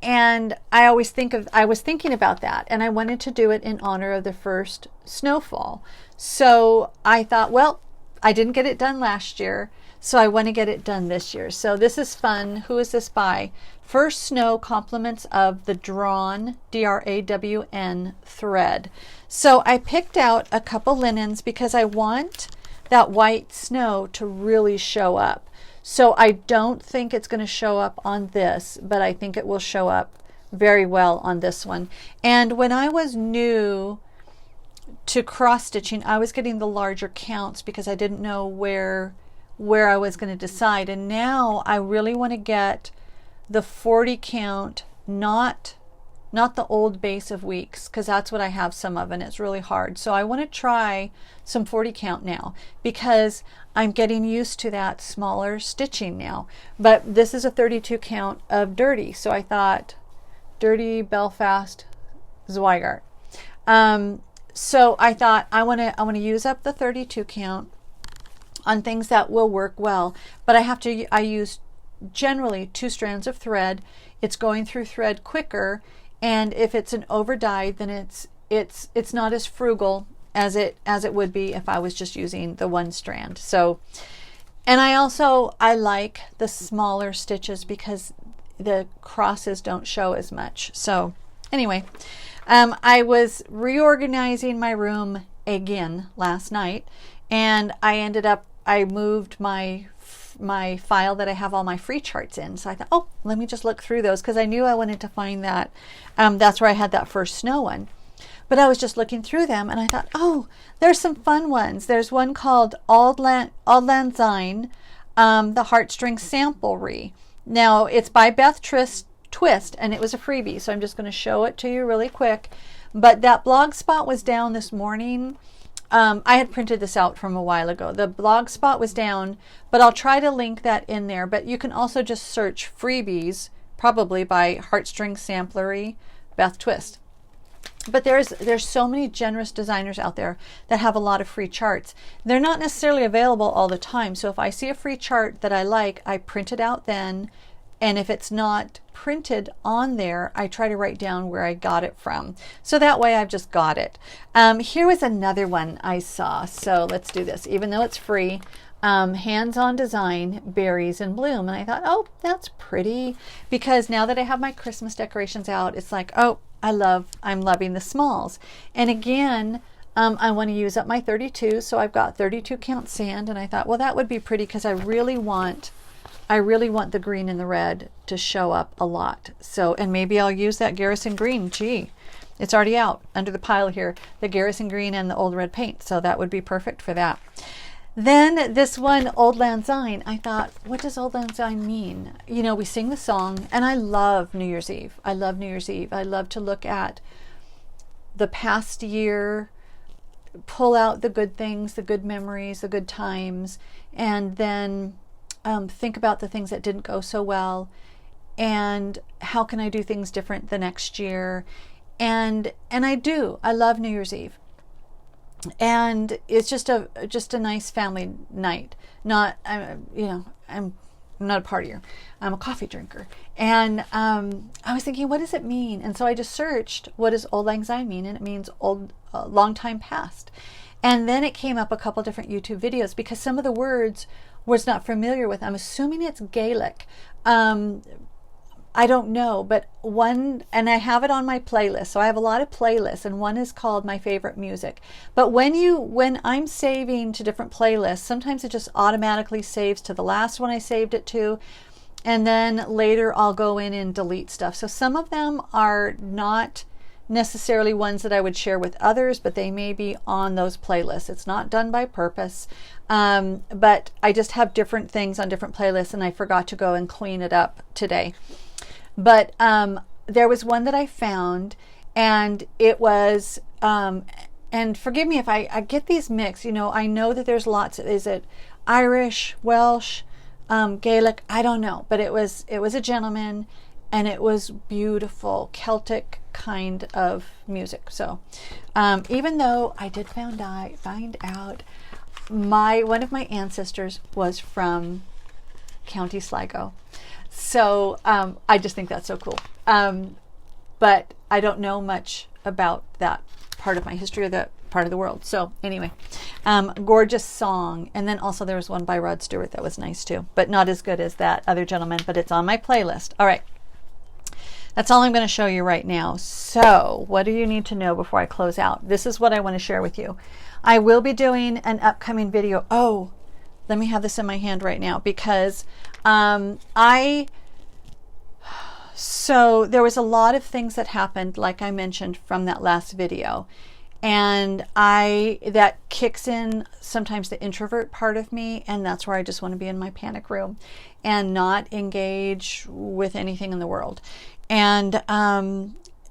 and I was thinking about that, and I wanted to do it in honor of the first snowfall. So I thought, well, I didn't get it done last year, so I want to get it done this year. So this is fun. Who is this by? First Snow, compliments of the drawn, DRAWN thread. So I picked out a couple linens because I want that white snow to really show up. So I don't think it's going to show up on this, but I think it will show up very well on this one. And when I was new to cross stitching, I was getting the larger counts because I didn't know where I was going to decide. And now I really want to get the 40 count, not the old base of weeks, because that's what I have some of and it's really hard. So I want to try some 40 count now because I'm getting used to that smaller stitching now. But this is a 32 count of Dirty. So I thought Dirty Belfast Zweigart. So I thought I want to use up the 32 count on things that will work well, but I use generally 2 strands of thread. It's going through thread quicker, and if it's an over dyed, then it's not as frugal as it would be if I was just using the 1 strand. So, and I like the smaller stitches because the crosses don't show as much. So anyway, I was reorganizing my room again last night, and I moved my file that I have all my free charts in. So I thought, oh, let me just look through those because I knew I wanted to find that. That's where I had that first snow one. But I was just looking through them and I thought, oh, there's some fun ones. There's one called Auld Lang Syne, the Heartstring Samplery. Now it's by Beth Twist, and it was a freebie, so I'm just going to show it to you really quick. But that blog spot was down this morning. I had printed this out from a while ago. The blog spot was down, but I'll try to link that in there. But you can also just search freebies, probably by Heartstring Samplery, Beth Twist. But there's so many generous designers out there that have a lot of free charts. They're not necessarily available all the time. So if I see a free chart that I like, I print it out then. And if it's not printed on there, I try to write down where I got it from. So that way I've just got it. Here was another one I saw. So let's do this. Even though it's free, hands-on design, berries in bloom. And I thought, oh, that's pretty. Because now that I have my Christmas decorations out, it's like, oh, I'm loving the smalls. And again, I want to use up my 32. So I've got 32 count sand. And I thought, well, that would be pretty because I really want the green and the red to show up a lot. So, and maybe I'll use that Garrison green. Gee, it's already out under the pile here, the Garrison green and the old red paint. So that would be perfect for that. Then this one, Auld Lang Syne, I thought, what does Auld Lang Syne mean? You know, we sing the song, and I love New Year's Eve. I love New Year's Eve. I love to look at the past year, pull out the good things, the good memories, the good times, and then think about the things that didn't go so well, and how can I do things different the next year. And I love New Year's Eve, and it's just a nice family night. I'm not a partier. I'm a coffee drinker. And I was thinking, what does it mean? And so I just searched, what does Auld Lang Syne mean? And it means long time past. And then it came up a couple different YouTube videos because some of the words was not familiar with. I'm assuming it's Gaelic. I don't know, but one, and I have it on my playlist. So I have a lot of playlists, and one is called My Favorite Music. But when I'm saving to different playlists, sometimes it just automatically saves to the last one I saved it to. And then later I'll go in and delete stuff. So some of them are not necessarily ones that I would share with others, but they may be on those playlists. It's not done by purpose, but I just have different things on different playlists, and I forgot to go and clean it up today. But there was one that I found, and it was, and forgive me if I get these mixed. You know, I know that there's lots. Is it Irish, Welsh, Gaelic? I don't know, but it was a gentleman. And it was beautiful Celtic kind of music. So even though I did find out one of my ancestors was from County Sligo. So I just think that's so cool. But I don't know much about that part of my history or that part of the world. So anyway, gorgeous song. And then also there was one by Rod Stewart that was nice too, but not as good as that other gentleman, but it's on my playlist. All right. That's all I'm going to show you right now. So what do you need to know before I close out? This is what I want to share with you. I will be doing an upcoming video. Oh, let me have this in my hand right now, because so there was a lot of things that happened, like I mentioned from that last video. And that kicks in sometimes the introvert part of me, and that's where I just want to be in my panic room and not engage with anything in the world. And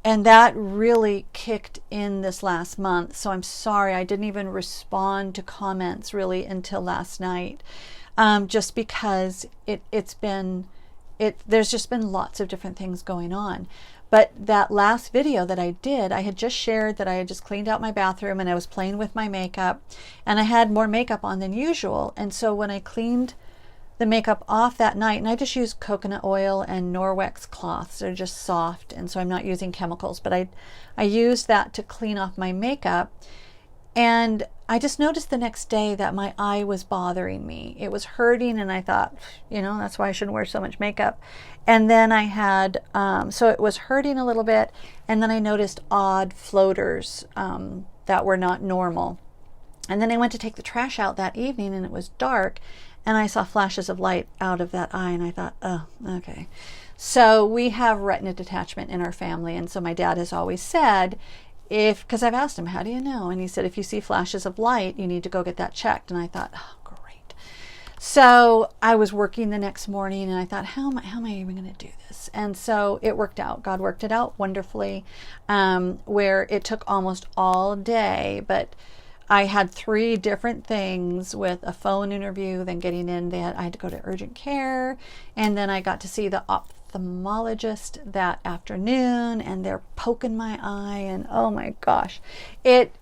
that really kicked in this last month. So I'm sorry, I didn't even respond to comments really until last night, just because there's just been lots of different things going on. But that last video that I did, I had just shared that I had just cleaned out my bathroom and I was playing with my makeup, and I had more makeup on than usual. And so when I cleaned the makeup off that night, and I just used coconut oil and Norwex cloths, they're just soft, and so I'm not using chemicals, but I used that to clean off my makeup. And I just noticed the next day that my eye was bothering me. It was hurting, and I thought, that's why I shouldn't wear so much makeup. And then I had, so it was hurting a little bit, and then I noticed odd floaters that were not normal. And then I went to take the trash out that evening, and it was dark, and I saw flashes of light out of that eye, and I thought, oh, okay. So we have retina detachment in our family, and so my dad has always said, because I've asked him, how do you know? And he said, if you see flashes of light, you need to go get that checked. And I thought, oh, great. So I was working the next morning, and I thought, how am I even going to do this? And so it worked out. God worked it out wonderfully, where it took almost all day, but I had 3 different things with a phone interview, then getting in, I had to go to urgent care, and then I got to see the ophthalmologist that afternoon, and they're poking my eye, and oh my gosh.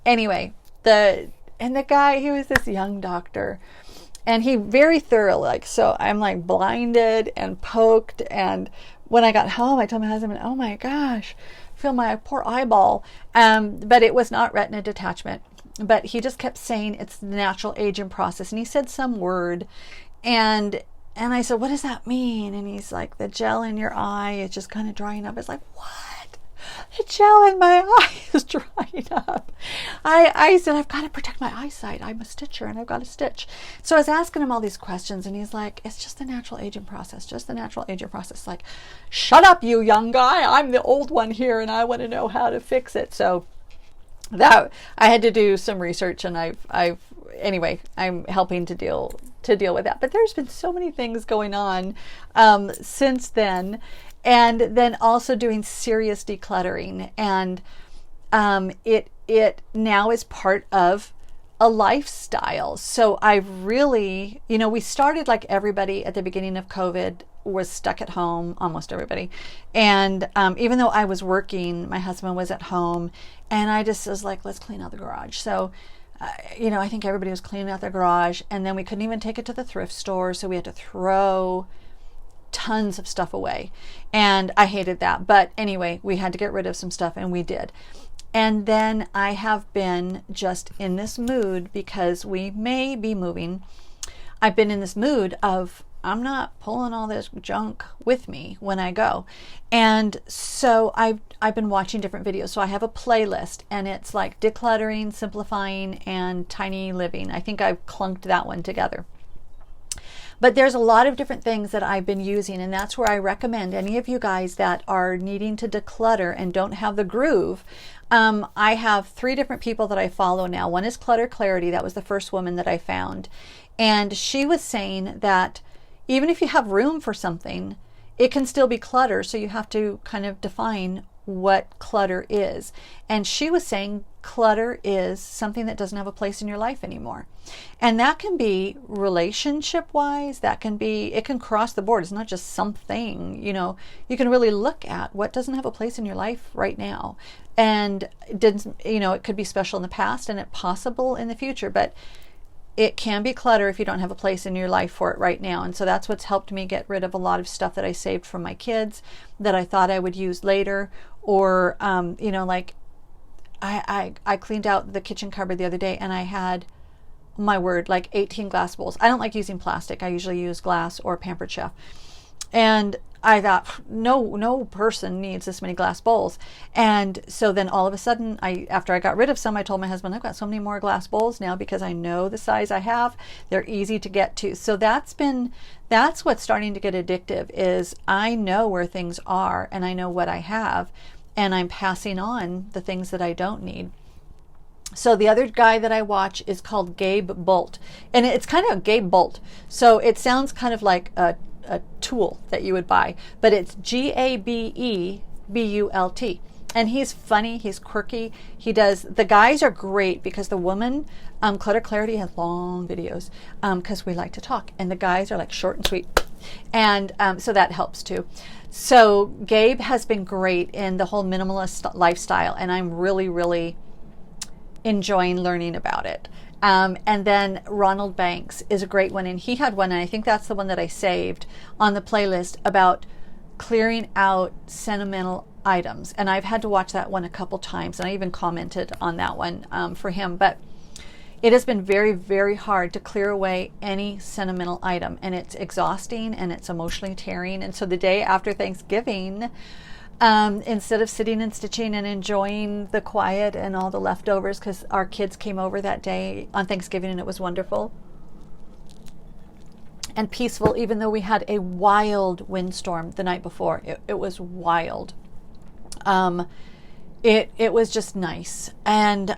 Anyway, the guy, he was this young doctor, and he very thorough, so I'm blinded and poked, and when I got home, I told my husband, oh my gosh, feel my poor eyeball, but it was not retina detachment. But he just kept saying it's the natural aging process. And he said some word. And I said, what does that mean? And he's like, the gel in your eye is just kind of drying up. It's like, what? The gel in my eye is drying up. I said, I've got to protect my eyesight. I'm a stitcher, and I've got to stitch. So I was asking him all these questions, and he's like, it's just the natural aging process. Just the natural aging process. Like, shut up, you young guy. I'm the old one here, and I want to know how to fix it. So that I had to do some research, and anyway, I'm helping to deal with that. But there's been so many things going on since then, and then also doing serious decluttering, and it now is part of a lifestyle. So I really, we started like everybody at the beginning of COVID, was stuck at home, almost everybody. And even though I was working, my husband was at home, and I just was like, let's clean out the garage. So, I think everybody was cleaning out their garage, and then we couldn't even take it to the thrift store. So we had to throw tons of stuff away, and I hated that. But anyway, we had to get rid of some stuff, and we did. And then I have been just in this mood, because we may be moving. I've been in this mood of, I'm not pulling all this junk with me when I go. And so I've been watching different videos. So I have a playlist, and it's like decluttering, simplifying, and tiny living. I think I've clunked that one together. But there's a lot of different things that I've been using, and that's where I recommend any of you guys that are needing to declutter and don't have the groove. I have 3 different people that I follow now. One is Clutter Clarity. That was the first woman that I found. And she was saying that even if you have room for something, it can still be clutter. So you have to kind of define what clutter is. And she was saying clutter is something that doesn't have a place in your life anymore. And that can be relationship wise, it can cross the board. It's not just something, you can really look at what doesn't have a place in your life right now. And it could be special in the past, and it's possible in the future, but it can be clutter if you don't have a place in your life for it right now. And so that's what's helped me get rid of a lot of stuff that I saved from my kids that I thought I would use later. Or, I cleaned out the kitchen cupboard the other day, and I had, my word, like 18 glass bowls. I don't like using plastic. I usually use glass or Pampered Chef. And I thought, no person needs this many glass bowls. And so then all of a sudden, after I got rid of some, I told my husband, I've got so many more glass bowls now because I know the size I have. They're easy to get to. So that's what's starting to get addictive, is I know where things are and I know what I have, and I'm passing on the things that I don't need. So the other guy that I watch is called Gabe Bolt, and it's kind of Gabe Bolt. So it sounds kind of like a tool that you would buy, but it's Gabebult. And he's funny, he's quirky. The guys are great because the woman, Clutter Clarity, has long videos because we like to talk, and the guys are like short and sweet. And so that helps too. So Gabe has been great in the whole minimalist lifestyle, and I'm really, really enjoying learning about it. And then Ronald Banks is a great one, and he had one, and I think that's the one that I saved on the playlist, about clearing out sentimental items. And I've had to watch that one a couple times, and I even commented on that one for him. But it has been very, very hard to clear away any sentimental item, and it's exhausting and it's emotionally tearing. And so the day after Thanksgiving, instead of sitting and stitching and enjoying the quiet and all the leftovers, because our kids came over that day on Thanksgiving and it was wonderful and peaceful, even though we had a wild windstorm the night before. It was wild. It was just nice. And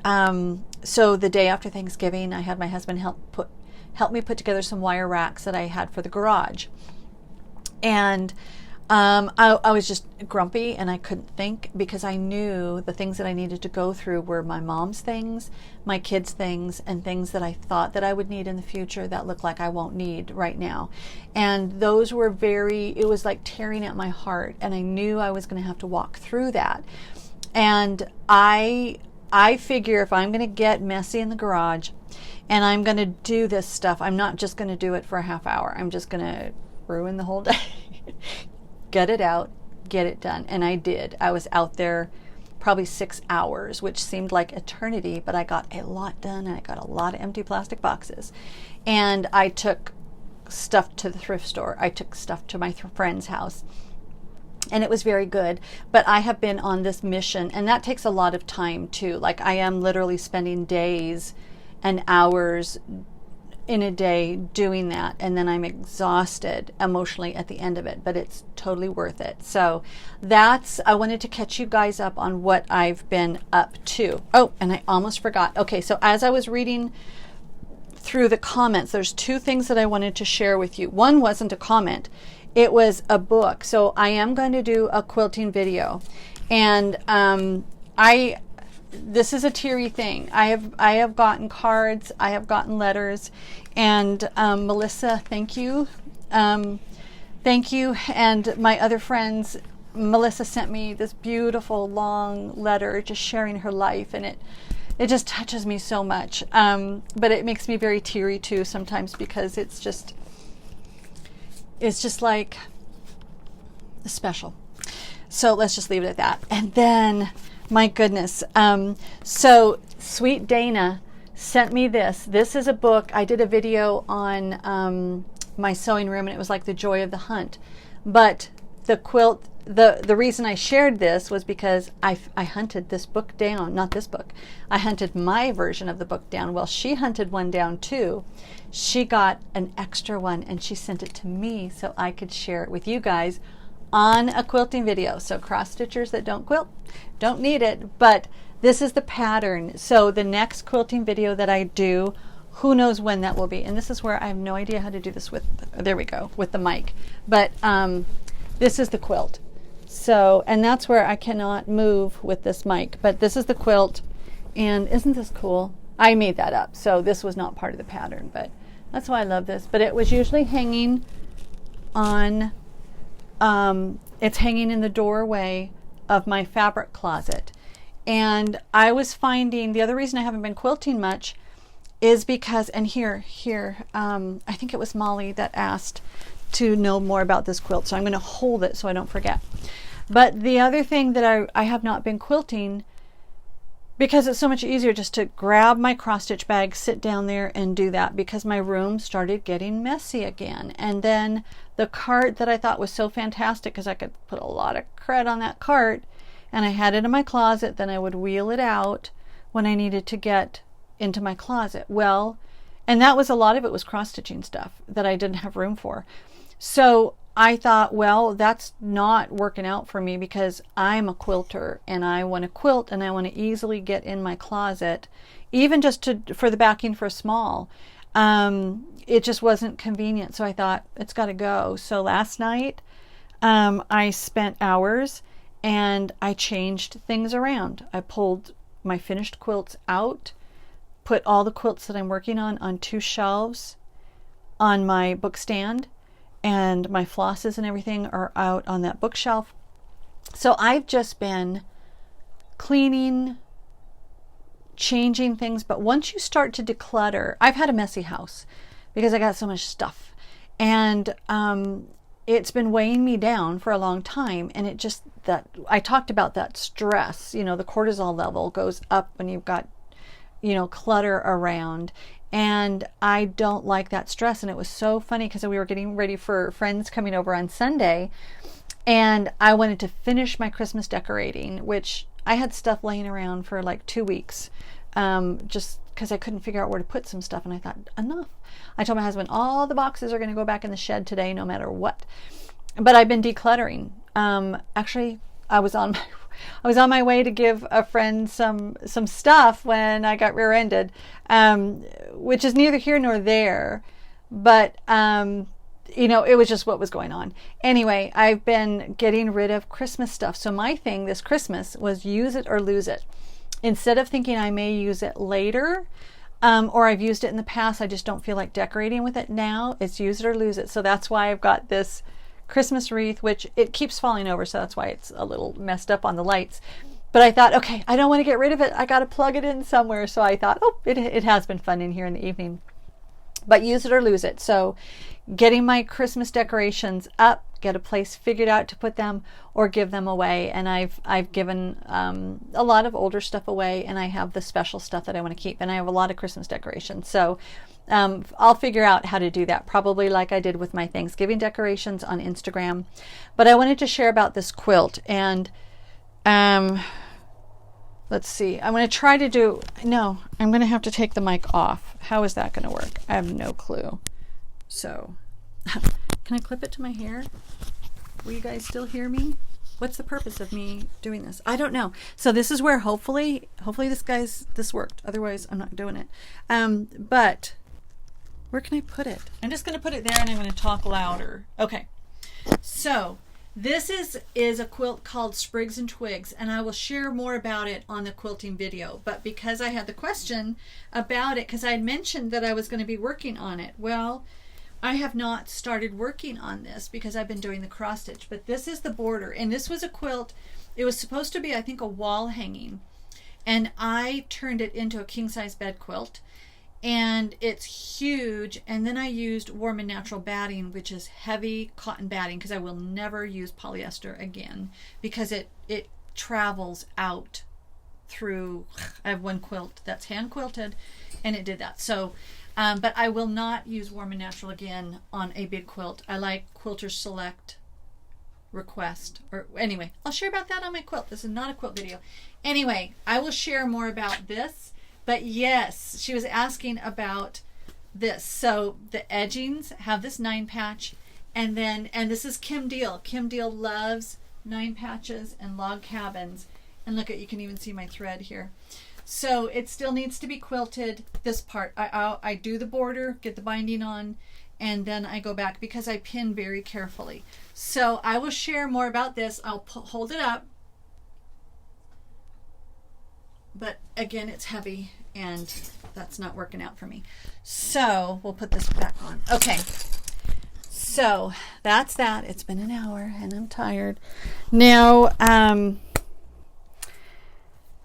so the day after Thanksgiving, I had my husband help me put together some wire racks that I had for the garage. And I was just grumpy and I couldn't think, because I knew the things that I needed to go through were my mom's things, my kids' things, and things that I thought that I would need in the future that look like I won't need right now. And those were it was like tearing at my heart, and I knew I was going to have to walk through that. And I figure if I'm going to get messy in the garage and I'm going to do this stuff, I'm not just going to do it for a half hour. I'm just going to ruin the whole day. Get it out, get it done. And I did. I was out there probably 6 hours, which seemed like eternity, but I got a lot done, and I got a lot of empty plastic boxes. And I took stuff to the thrift store. I took stuff to my friend's house, and it was very good. But I have been on this mission, and that takes a lot of time too. Like, I am literally spending days and hours in a day doing that, and then I'm exhausted emotionally at the end of it, but it's totally worth it. So I wanted to catch you guys up on what I've been up to. Oh, and I almost forgot. Okay, so as I was reading through the comments, there's two things that I wanted to share with you. One wasn't a comment, it was a book. So I am going to do a quilting video, and this is a teary thing. I have gotten cards, I have gotten letters, and Melissa, thank you. Thank you. And my other friends, Melissa sent me this beautiful long letter just sharing her life, and it just touches me so much. But it makes me very teary too sometimes, because it's just like special. So let's just leave it at that. And then, my goodness. So Sweet Dana sent me this. This is a book. I did a video on my sewing room, and it was like the joy of the hunt. But the quilt, the reason I shared this was because I hunted this book down. Not this book. I hunted my version of the book down. Well, she hunted one down too. She got an extra one, and she sent it to me so I could share it with you guys on a quilting video. So cross stitchers that don't quilt don't need it, but this is the pattern. So the next quilting video that I do, who knows when that will be, and this is where I have no idea how to do this with, there we go, with the mic, but this is the quilt. So, and that's where I cannot move with this mic, but this is the quilt. And isn't this cool? I made that up, so this was not part of the pattern, but that's why I love this. But it was usually hanging on it's hanging in the doorway of my fabric closet. And I was finding, the other reason I haven't been quilting much is because, and here, I think it was Molly that asked to know more about this quilt, so I'm going to hold it so I don't forget. But the other thing that I have not been quilting because it's so much easier just to grab my cross stitch bag, sit down there and do that, because my room started getting messy again. And then the cart that I thought was so fantastic, because I could put a lot of cred on that cart, and I had it in my closet, then I would wheel it out when I needed to get into my closet. Well, and that was, a lot of it was cross stitching stuff that I didn't have room for. So I thought, well, that's not working out for me, because I'm a quilter and I want to quilt and I want to easily get in my closet, even just for the backing for a small. It just wasn't convenient. So I thought, it's got to go. So last night, I spent hours and I changed things around. I pulled my finished quilts out, put all the quilts that I'm working on 2 shelves on my book stand, and my flosses and everything are out on that bookshelf. So I've just been cleaning, changing things. But once you start to declutter, I've had a messy house because I got so much stuff, and it's been weighing me down for a long time. And it just, that I talked about that stress, the cortisol level goes up when you've got, clutter around. And I don't like that stress. And it was so funny because we were getting ready for friends coming over on Sunday, and I wanted to finish my Christmas decorating, which I had stuff laying around for like 2 weeks, just because I couldn't figure out where to put some stuff. And I thought, enough. I told my husband, all the boxes are going to go back in the shed today, no matter what. But I've been decluttering. Actually, I was on my way to give a friend some stuff when I got rear-ended, which is neither here nor there, but it was just what was going on. Anyway, I've been getting rid of Christmas stuff. So my thing this Christmas was use it or lose it. Instead of thinking I may use it later, or I've used it in the past, I just don't feel like decorating with it now. It's use it or lose it. So that's why I've got this Christmas wreath, which it keeps falling over, so that's why it's a little messed up on the lights. But I thought, okay, I don't want to get rid of it. I got to plug it in somewhere. So I thought, it has been fun in here in the evening. But use it or lose it. So getting my Christmas decorations up, get a place figured out to put them, or give them away. And I've given a lot of older stuff away, and I have the special stuff that I want to keep. And I have a lot of Christmas decorations. So I'll figure out how to do that, probably like I did with my Thanksgiving decorations on Instagram. But I wanted to share about this quilt, and let's see. I'm going to try to do, no, I'm going to have to take the mic off. How is that going to work? I have no clue. So, can I clip it to my hair? Will you guys still hear me? What's the purpose of me doing this? I don't know. So this is where hopefully this worked. Otherwise, I'm not doing it. But where can I put it? I'm just going to put it there, and I'm going to talk louder. Okay. So this is a quilt called Sprigs and Twigs, and I will share more about it on the quilting video. But because I had the question about it, because I had mentioned that I was going to be working on it. Well, I have not started working on this because I've been doing the cross stitch, but this is the border, and this was a quilt. It was supposed to be, I think, a wall hanging, and I turned it into a king size bed quilt, and it's huge. And then I used Warm and Natural batting, which is heavy cotton batting, because I will never use polyester again, because it travels out through. I have one quilt that's hand quilted, and it did that. So but I will not use Warm and Natural again on a big quilt. I like Quilter Select Request. Or anyway, I'll share about that on my quilt. This is not a quilt video. Anyway, I will share more about this. But yes, she was asking about this. So the edgings have this 9 patch, and this is Kim Deal. Kim Deal loves 9 patches and log cabins. And look at, you can even see my thread here. So it still needs to be quilted. This part, I do the border, get the binding on, and then I go back because I pin very carefully. So I will share more about this. I'll hold it up. But again, it's heavy, and that's not working out for me. So we'll put this back on. Okay. So that's that. It's been an hour, and I'm tired. Now,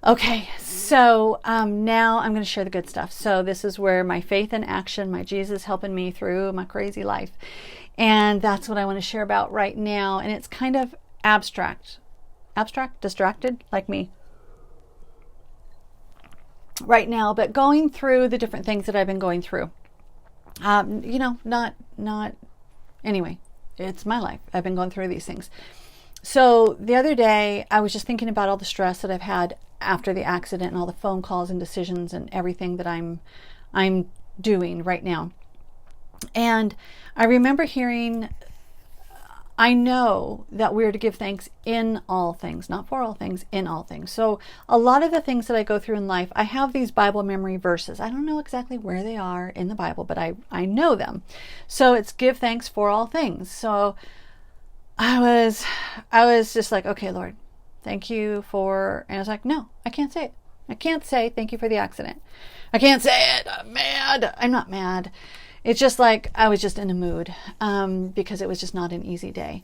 okay, so now I'm going to share the good stuff. So this is where my faith in action, my Jesus helping me through my crazy life. And that's what I want to share about right now. And it's kind of abstract, distracted, like me. right now, but going through the different things that I've been going through. Anyway, it's my life. I've been going through these things. So the other day, I was just thinking about all the stress that I've had after the accident and all the phone calls and decisions and everything that I'm doing right now. And I remember hearing, I know that we're to give thanks in all things, not for all things, in all things. So a lot of the things that I go through in life, I have these Bible memory verses. I don't know exactly where they are in the Bible, but I know them. So it's give thanks for all things. So I was just like, okay, Lord, thank you for, and I was like, no, I can't say it. I can't say thank you for the accident. I can't say it. I'm mad. I'm not mad. It's just like I was just in a mood because it was just not an easy day.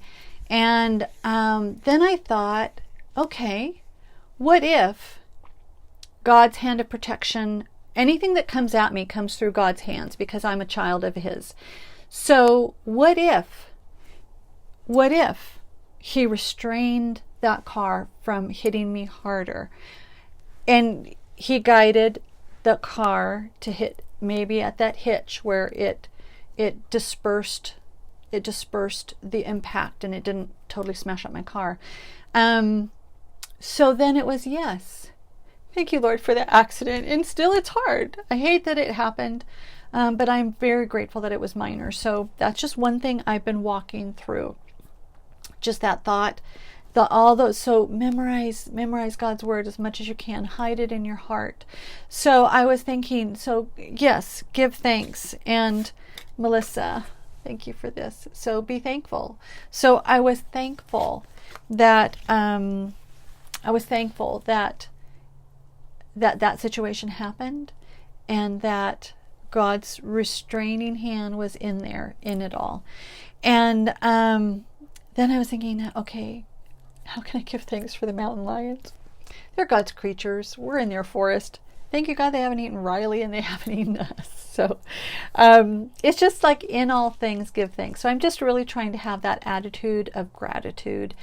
And then I thought, okay, what if God's hand of protection, anything that comes at me comes through God's hands because I'm a child of His. So what if He restrained that car from hitting me harder, and He guided the car to hit maybe at that hitch where it dispersed the impact and it didn't totally smash up my car. So then it was, yes, thank you, Lord, for the accident. And still it's hard. I hate that it happened, but I'm very grateful that it was minor. So that's just one thing I've been walking through. Just that thought, all those. So memorize God's word as much as you can. Hide it in your heart. So I was thinking, so yes, give thanks. And Melissa, thank you for this. So be thankful. So I was thankful that that situation happened, and that God's restraining hand was in there in it all. And then I was thinking, okay, how can I give thanks for the mountain lions? They're God's creatures. We're in their forest. Thank you, God, they haven't eaten Riley and they haven't eaten us. So it's just like in all things, give thanks. So I'm just really trying to have that attitude of gratitude,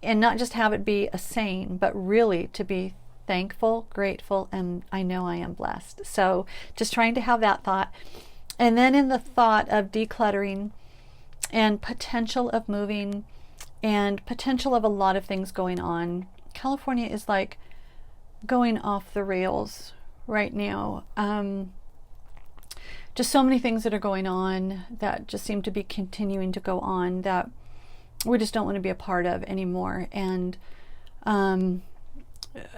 and not just have it be a saying, but really to be thankful, grateful, and I know I am blessed. So just trying to have that thought. And then in the thought of decluttering and potential of moving and potential of a lot of things going on. California is like going off the rails right now. Just so many things that are going on that just seem to be continuing to go on that we just don't want to be a part of anymore. And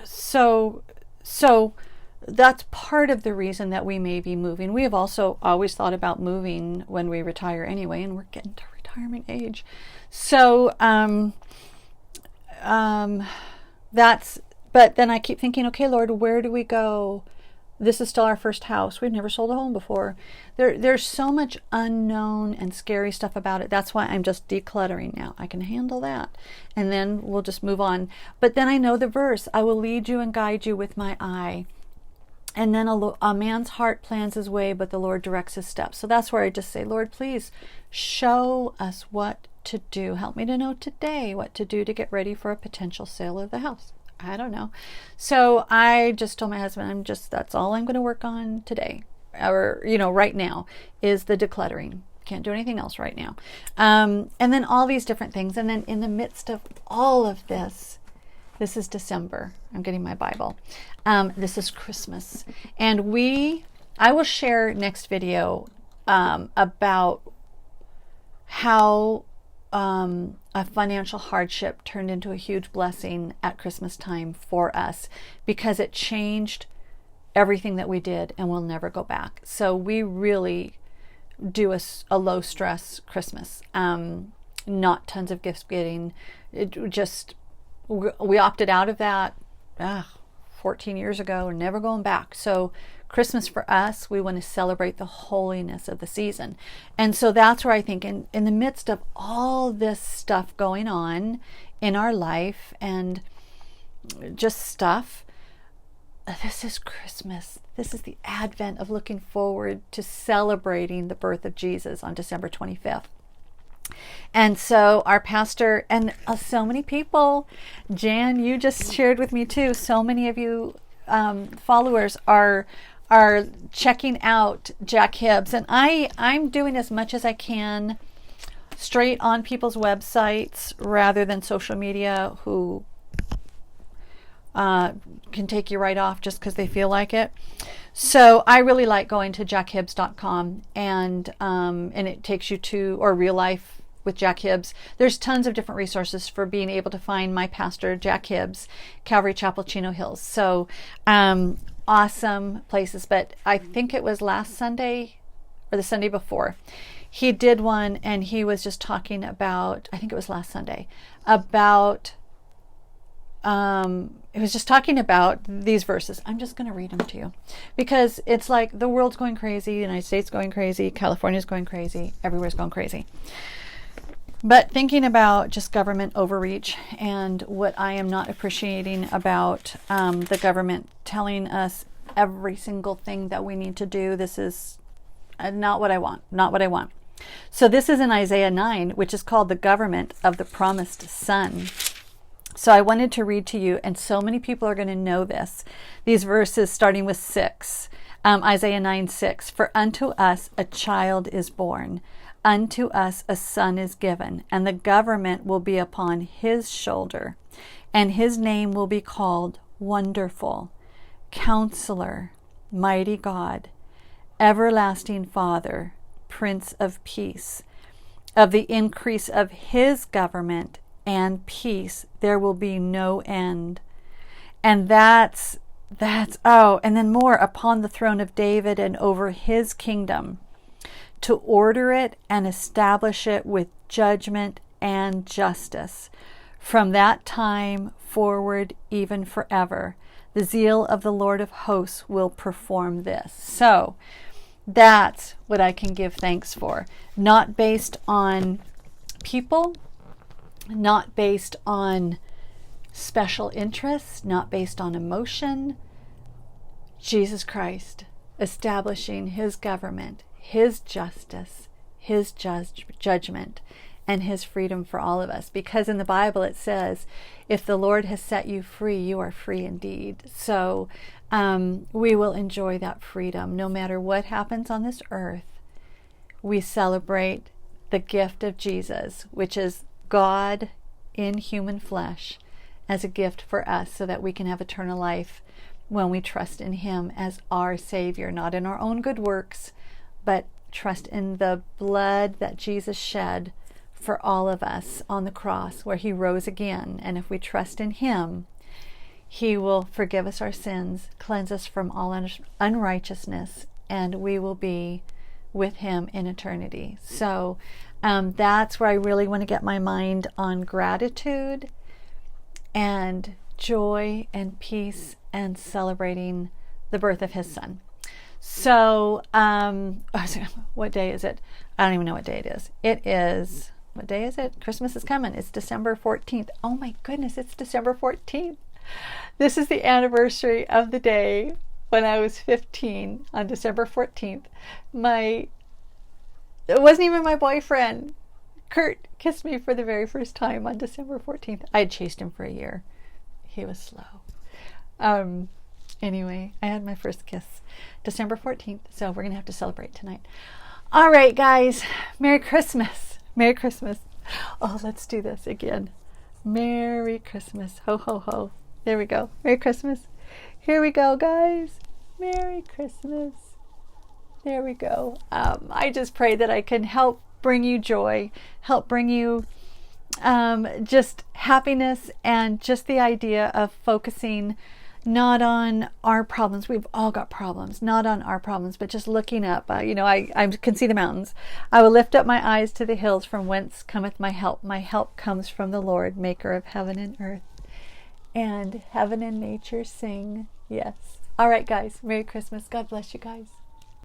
so that's part of the reason that we may be moving. We have also always thought about moving when we retire anyway, and we're getting to retirement age. So but then I keep thinking, okay, Lord, where do we go? This is still our first house. We've never sold a home before. There's so much unknown and scary stuff about it. That's why I'm just decluttering now. I can handle that. And then we'll just move on. But then I know the verse, I will lead you and guide you with my eye. And then a man's heart plans his way, but the Lord directs his steps. So that's where I just say, Lord, please show us what to do. Help me to know today what to do to get ready for a potential sale of the house. I don't know. So I just told my husband, that's all I'm going to work on today, or, right now, is the decluttering. Can't do anything else right now. And then all these different things. And then in the midst of all of this is December. I'm getting my Bible. This is Christmas. And I will share next video about how a financial hardship turned into a huge blessing at Christmas time for us, because it changed everything that we did and we'll never go back. So we really do a low stress Christmas. Not tons of gifts getting. We opted out of that 14 years ago. We're never going back. So Christmas for us, we want to celebrate the holiness of the season. And so that's where I think in the midst of all this stuff going on in our life and just stuff, this is Christmas. This is the advent of looking forward to celebrating the birth of Jesus on December 25th. And so our pastor and so many people, Jan, you just shared with me too, so many of you followers are checking out Jack Hibbs, and I'm doing as much as I can straight on people's websites rather than social media, who can take you right off just because they feel like it. So I really like going to jackhibbs.com, and it takes you to, or Real Life with Jack Hibbs. There's tons of different resources for being able to find my pastor, Jack Hibbs, Calvary Chapel, Chino Hills. So awesome places. But I think it was last Sunday or the Sunday before, he did one, and he was just talking about, I think it was last Sunday, about it was just talking about these verses. I'm just going to read them to you, because it's like the world's going crazy, the United States going crazy, California's going crazy, everywhere's going crazy. But thinking about just government overreach, and what I am not appreciating about the government telling us every single thing that we need to do, this is not what I want, not what I want. So this is in Isaiah 9, which is called the government of the promised son. So I wanted to read to you, and so many people are going to know this. These verses starting with 6, Isaiah 9:6. For unto us a child is born, unto us a son is given, and the government will be upon his shoulder, and his name will be called Wonderful, Counselor, Mighty God, Everlasting Father, Prince of Peace. Of the increase of his government and peace there will be no end. And that's and then more, upon the throne of David and over his kingdom, to order it and establish it with judgment and justice from that time forward, even forever. The zeal of the Lord of hosts will perform this. So that's what I can give thanks for. Not based on people, not based on special interests, not based on emotion. Jesus Christ establishing his government, his justice, his judgment, and his freedom for all of us. Because in the Bible it says, if the Lord has set you free, you are free indeed. So we will enjoy that freedom no matter what happens on this earth. We celebrate the gift of Jesus, which is God in human flesh, as a gift for us, so that we can have eternal life when we trust in him as our Savior, not in our own good works, but trust in the blood that Jesus shed for all of us on the cross, where he rose again. And if we trust in him, he will forgive us our sins, cleanse us from all unrighteousness, and we will be with him in eternity. So that's where I really want to get my mind on gratitude and joy and peace and celebrating the birth of his son. So what day is it? I don't even know what day it is. What day is it? Christmas is coming. It's December 14th. Oh my goodness, it's December 14th. This is the anniversary of the day when I was 15 on December 14th. It wasn't even my boyfriend. Kurt kissed me for the very first time on December 14th. I had chased him for a year. He was slow. Anyway, I had my first kiss December 14th. So we're going to have to celebrate tonight. All right, guys. Merry Christmas. Merry Christmas. Oh, let's do this again. Merry Christmas. Ho, ho, ho. There we go. Merry Christmas. Here we go, guys. Merry Christmas. There we go. I just pray that I can help bring you joy, help bring you just happiness, and just the idea of focusing not on our problems. We've all got problems, not on our problems, but just looking up. I can see the mountains. I will lift up my eyes to the hills, from whence cometh my help. My help comes from the Lord, maker of heaven and earth. And heaven and nature sing, yes. All right, guys. Merry Christmas. God bless you guys.